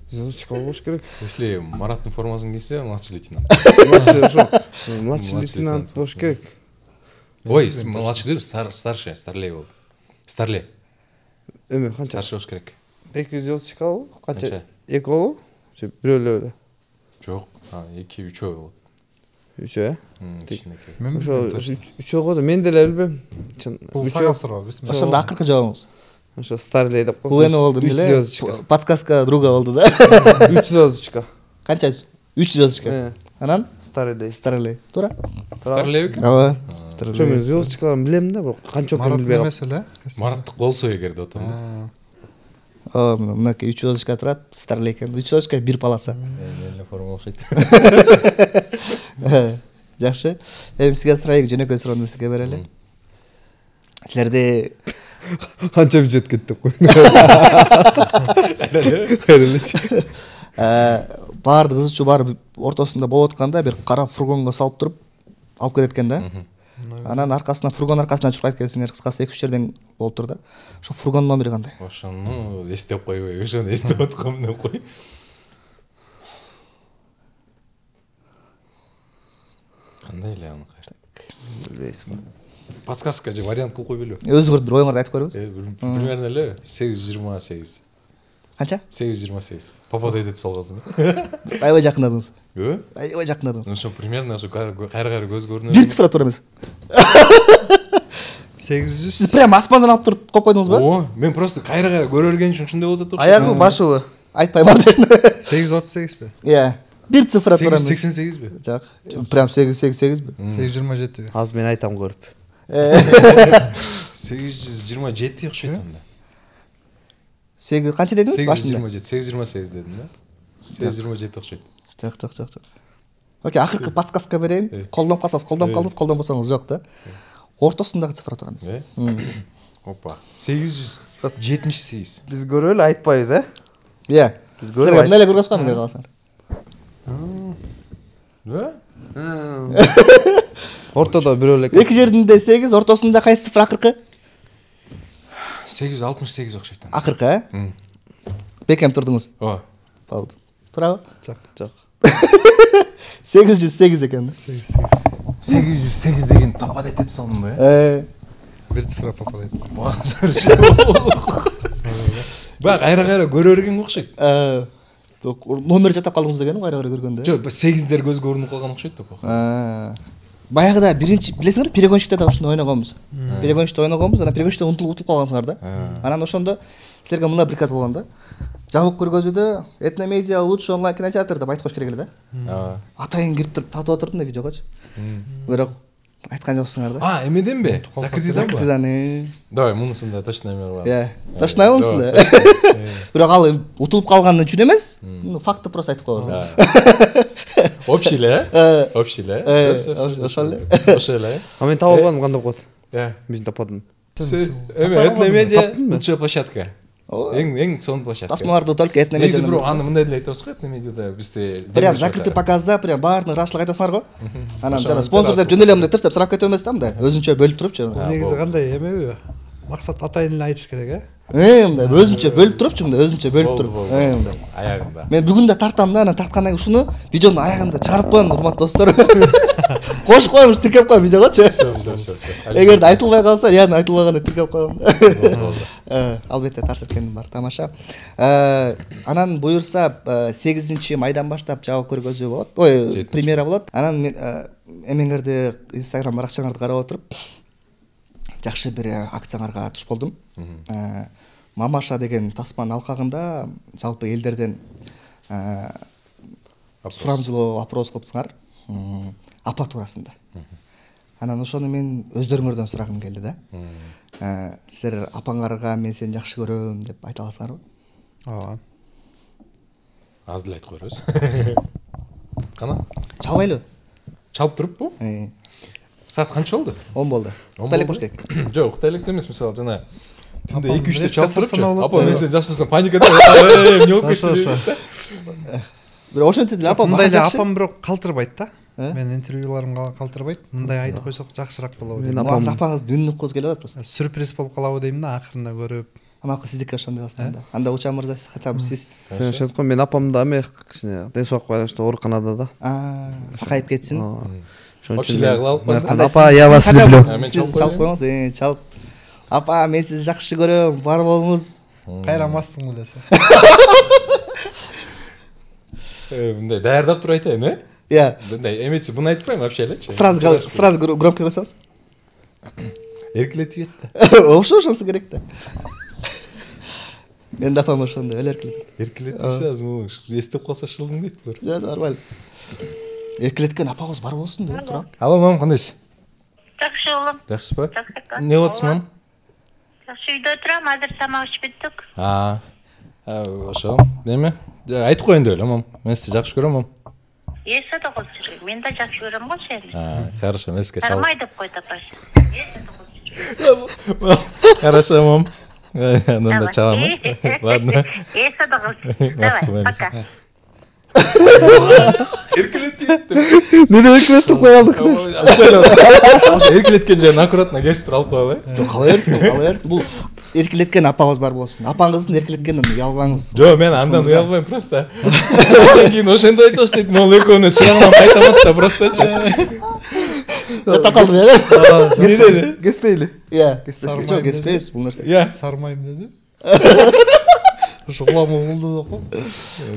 Звучка болуш керек. Если Мараттын формасын кийсе, младший лейтенант. Младший лейтенант болуш керек. Ой, младший деп старший, старлей болуп. Старлей. Эме канча? Старший болуш керек. 2 звучкабы? Канча? 2 болобу? Же бирөө эле? Жок, 2-3 болот. 3, Кичинекей. Ошо 3 го да мен деле билбейм. Бул сага суроо, бисмилла. Ошондо акыркы жообуңуз? Ошо старлей деп коюш. Бул эме болду деле. Подсказка друга болду да. 3 звездочка. Канча? 3 звездочка. Анан? Старлей. Старлей. Туура? Старлей бекен? Ооба. Ошо мен звездочкаларын билем да, бирок канча экенин билбей Марат калдым. эмес эле? Мараттык болсо эгер деп атам да. Мынакей 3 звездочка турат, Старлей экен. 3 звездочка бир полоса. Менин форма окшойт. Жакшы. Эми сизге сурайын, жөнөкөй суроону сизге берели. Силерде Канча бюджет кетти деп коюн. Баардык ызычуу баары ортосунда болуп атканда бир кара фургонго салып туруп алып кетет экен да. Анан аркасынан фургон аркасынан чуркайт келсеңер, кыскасы 2-3 жерден болуп тур да. Ошо фургондун номери кандай? Ошону эстеп койбой, ошону эстеп аткам деп кой. Кандай эле аныкы? Билбейсиң. Подсказка же вариант кылып койбойлу. Өзүңүз бир оюңарды айтып көрүңүз. Примерно эле 828. Канча? 828. Попадай деп салгансың. Аябай жакындадыңыз. Ө? Аябай жакындадыңыз. Ошо примерно ошо кайра көз көрүнөр. Бир цифра туура эмес. 800. Сиз прям аспандан алып туруп коюп койдуңузбу? О, мен просто кайра көрө берген үчүн ушундай болуп атат. Аягы башыбы? Айтпайм ал жерин. 838 бе? Иә. Бир цифра туура эмес. 888 бе? Жок. Прям 888 бе? 827 бе? Азыр мен айтам көрүп. 827 окшойт анда. 8 канча дедиңиз башында? 828 дедим да. 827 окшойт. Жок. Окей, акыркы подсказка берейин. Колдонуп калсаңыз колдонуп калдыңыз, колдонбосоңуз жок да. Ортосундагы цифра туура эмес. Опа. 878. Биз көрөлү айтпайбыз, Иә. Биз Силер эмне эле көргөзүп калдыңар каласаңар. Ортодо бирөө эле. Эки жеринде 8, ортосунда кайсы цифра акыркы? 868 окшойт анда. Акыркы, Бекем турдуңуз. Ооба. Болду. Туурабы? Жок. 808 экен. 808 деген попадать деп салдым ба? Бир цифра попадает. Бак кайра көрө берген окшойт. Номер жатап калдыңыз дегеним кайра көргөндө. Жок, 8дер көзгө урунуп калган окшойт деп. Баягыда биринчи билесиңерби, перегонщикте да ушуну ойногонбуз. Перегонщикте ойногонбуз, анан перегонщикте утулуп калгансыңар да. Анан ошондо силерге мындай приказ болгон да. Жабык көргөзүүдө Этномедиа лучший онлайн кинотеатр деп айтып коюш керек эле да. Атайын кирип туруп татып отурдум да видеогочу. Бирок айткан жоксуңар да. Эмеденби? Закрытыйданбы? Давай, мунусунда точно эме бар. Точно мунусунда. Бирок ал утулуп калганы үчүн эмес, факты просто айтып коебуз. Общий эле? Общий эле? Ошо эле. А мен таап алганым кандай болот? Мен тападым. Эме Этномедиа лучшая площадка. Эң сонун площадка. Тасмаларды только Этномедиа. Негизи бирок аны мындай деле айтабыз го, Этномедиада бизде прям закрытый показда прям баардыгын раслык айтасыңар го. Анан жана спонсор деп жөн эле мындай тырс деп сурап кетип эмес да, мындай өзүнчө бөлүп турупчу. Негизи кандай эмеби? Максат атайын эле айтыш керек, мындай өзүнчө бөлүп турупчу, мындай өзүнчө бөлүп туруп. Мындай. Аягында. Мен бүгүн да тартам да, анан тарткандан кийин ушуну видеонун аягында чыгарып коем, урматтуу достор. Кошуп коем, тиркеп коем видеогочу. Эгерде айтылбай калса, реально айтылбаганда тиркеп коем. Албетте тарс эткеним бар, тамаша. Анан буюрса 8-майдан баштап жабык көргөзүү болот. Ой, премьера болот. Анан мен эмеңерди Instagram баракчаңарды карап отуруп жакшы бир акцияңарга туш болдум. Мамаша деген тасманын алкагында жалпы элдерден сурамжылоо вопрос кылыпсыңар. Апа туурасында. Анан ошону мен өздөрүңөрдөн сурагым келди да. Силер апаңарга мен сени жакшы көрөм деп айта аласыңарбы? Ооба. Аз деле айтып койбойбуз. Кана? Чалбайлы? Чалып туруппу? Саат канча болду? 10 болду. Уктайлык болуш керек. Жок, уктайлык эмес, мисалы жана түндө 2-3 чалып турупчу. Апа мен сени жакшы көрсөм паникада эмне болуп кетти? Бир ошентип эле апам мындай эле апам бирок калтырбайт да. Мен интервьюларымга калтырбайт. Мындай айтып койсок жакшыраак болобу дейм. Мен апаңыздын үнүн уккузу келип атат просто. Сюрприз болуп калабы дейм да, акырында көрүп. Амакы сиздики ошондой кылсаң да. Анда Учан мырза, хотя бы сиз. Сен ошентип кой, мен апам да эме кичине ден соолук байланыштуу ооруканада да. Сакайып кетсин. Общий кылып апа, я вас люблю. Сиз чалып коюңуз, чалып. Апа, мен сизди жакшы көрөм, бар болуңуз. Кайрамастың белесе. Мындай даярдап туруп айтайын, э? Иә. Мындай эметси буну айтпайм вообще элечи. Сразу громко койсоңуз. Эркелетип кетти. Ошонсу керек да. Мен да апам ошондой эле эркелетет. Эркелетиши азыр эстеп калса шылдың дейт булар. Жок, нормально. Эркелеткен апабыз бар болсун деп турам. Алло, мам, кандайсыз? Жакшы улум. Жакшысызбы? Не кыласыз, мам? Жакшы үйдө отурам, азыр тамак ичип бүттүк. Ошо. Неме? Айтып коеюн деп эле, мам. Мен сизди жакшы көрөм, мам. Эсе да кылып жүрөм. Мен да жакшы көрөм го сени. Хорошо, мен сизге чалып. Кармай деп кой тапаш. Хорошо, мам. Анан да чалам. Ладно. Эсе да кылып. Давай, пока. Эркелетип. Мен эркелетип коялдык. Эркелеткен жерин аккуратно кесип туруп алып коелу, э? Жок, кала берсин. Бул эркелеткен апабыз бар болсун. Апаңыздын эркелеткенинен уялбаңыз. Жок, мен андан уялбайм просто. Андан кийин ошондой айтабыз дейт, могул экөөнү чырагынан кайтамат да просточу. Жата калды эле. Не деди? Кеспейли. Иә, кеспейли. Жок, кеспейбиз бул нерсе. Иә. Сармайм деди. Ошо куламы болду да го.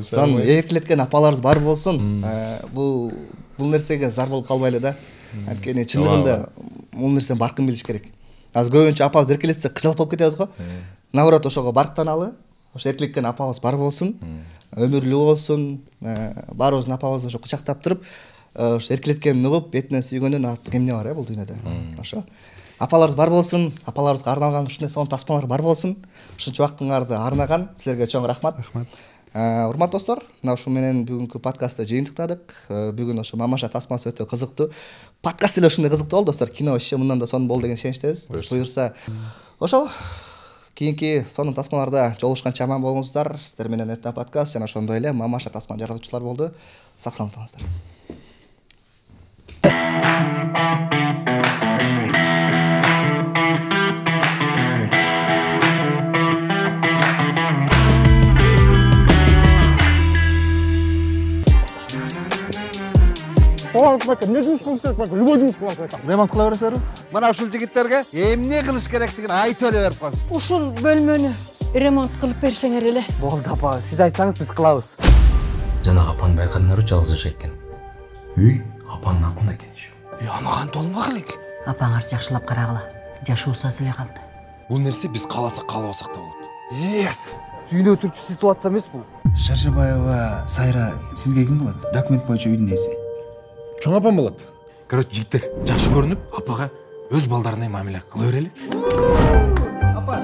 Сан эркелеткен апаларыбыз бар болсун. Бул нерсеге зар болуп калбайлы да. Анткени чындыгында бул нерсени баркын билиш керек. Азыр көбүнчө апабыз эркелетсе кыжалып болуп кетебиз го. Наоборот, ошого барктаналы. Ошо эркелеткен апабыз бар болсун. Өмүрлүү болсун. Баарыбыздын апабызды ошо кучактап туруп, ошо эркелеткенин угуп, бетинен сүйгөндөн артык эмне бар бул дүйнөдө. Ошо. Апаларыбыз бар болсун, апаларыбызга арналган ушундай сонун тасмалар бар болсун. Ушунча убактыңарды арнаган силерге чоң рахмат. Урматтуу достор, мына ушу менен бүгүнкү подкастты жыйынтыктадык. Бүгүн ошо Мамаша тасмасы өтө кызыктуу. Подкаст деле ушундай кызыктуу болду достор. Кино иши мындан да сонун болду деген ишеничтебиз. Буюрса, ошол кийинки сонун тасмаларда жолугушканча аман болуңуздар. Сиздер менен Этно подкаст жана ошондой эле Мамаша тасма жаратуучулар болду. Сак саламаттыңыздар. Не жұмыс қылыш керек бәлкім, любой жұмыс қылып айтам. Ремонт кыла бересиңерби? Мына ушул жигиттерге эмне кылыш керектигин айтып эле берип коюңуз. Ушул бөлмөнү ремонт кылып берсеңер эле. Болду апа, сиз айтсаңыз биз кылабыз. Жанагы апаны байкадыңарбы, жалгыз жашайт экен. Үй апанын атында экен еще. Аны кантип болмак элек? Апаңар жакшылап карагыла. Жашоосу аз эле калды. Бул нерсе биз кааласак каалабасак да болот. Сүйнө өтүрчү ситуация эмес бул. Шаршабаева Сайра сизге ким болот? Документ боюнча үйдүн ээси. Чоң апам болот. Короче, жигиттер, жакшы көрүнүп, апага өз балдарындай мамиле кыла берели. Апа.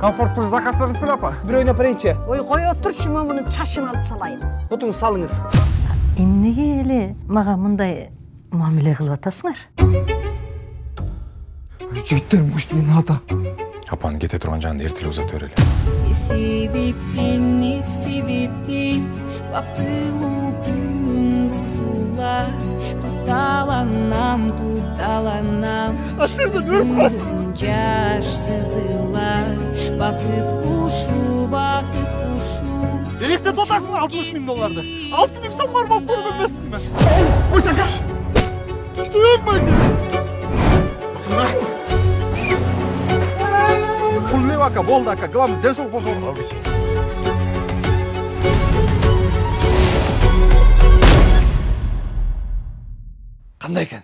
Комфорттуз заказ берипсиң апа. Бирөөнү апарайынчы. Ой, кой отурчу, мен мунун чачын алып салайын. Отуңуз салыңыз. Эмнеге эле мага мындай мамиле кылып атасыңар? Жигиттер, муш мен ата. Апаны кете турган жанды эртелеп узата берели. Не себептен бактылуу күн бузулар. Тутталанам. Жаш сызылар. Бакыт кушу. Элестетип атасың $60,000. 6 сом бармап көргөн эмесмин мен. Ошака. Пул не ака, болду ака. Главное, ден соолук болсо. Кандай экен?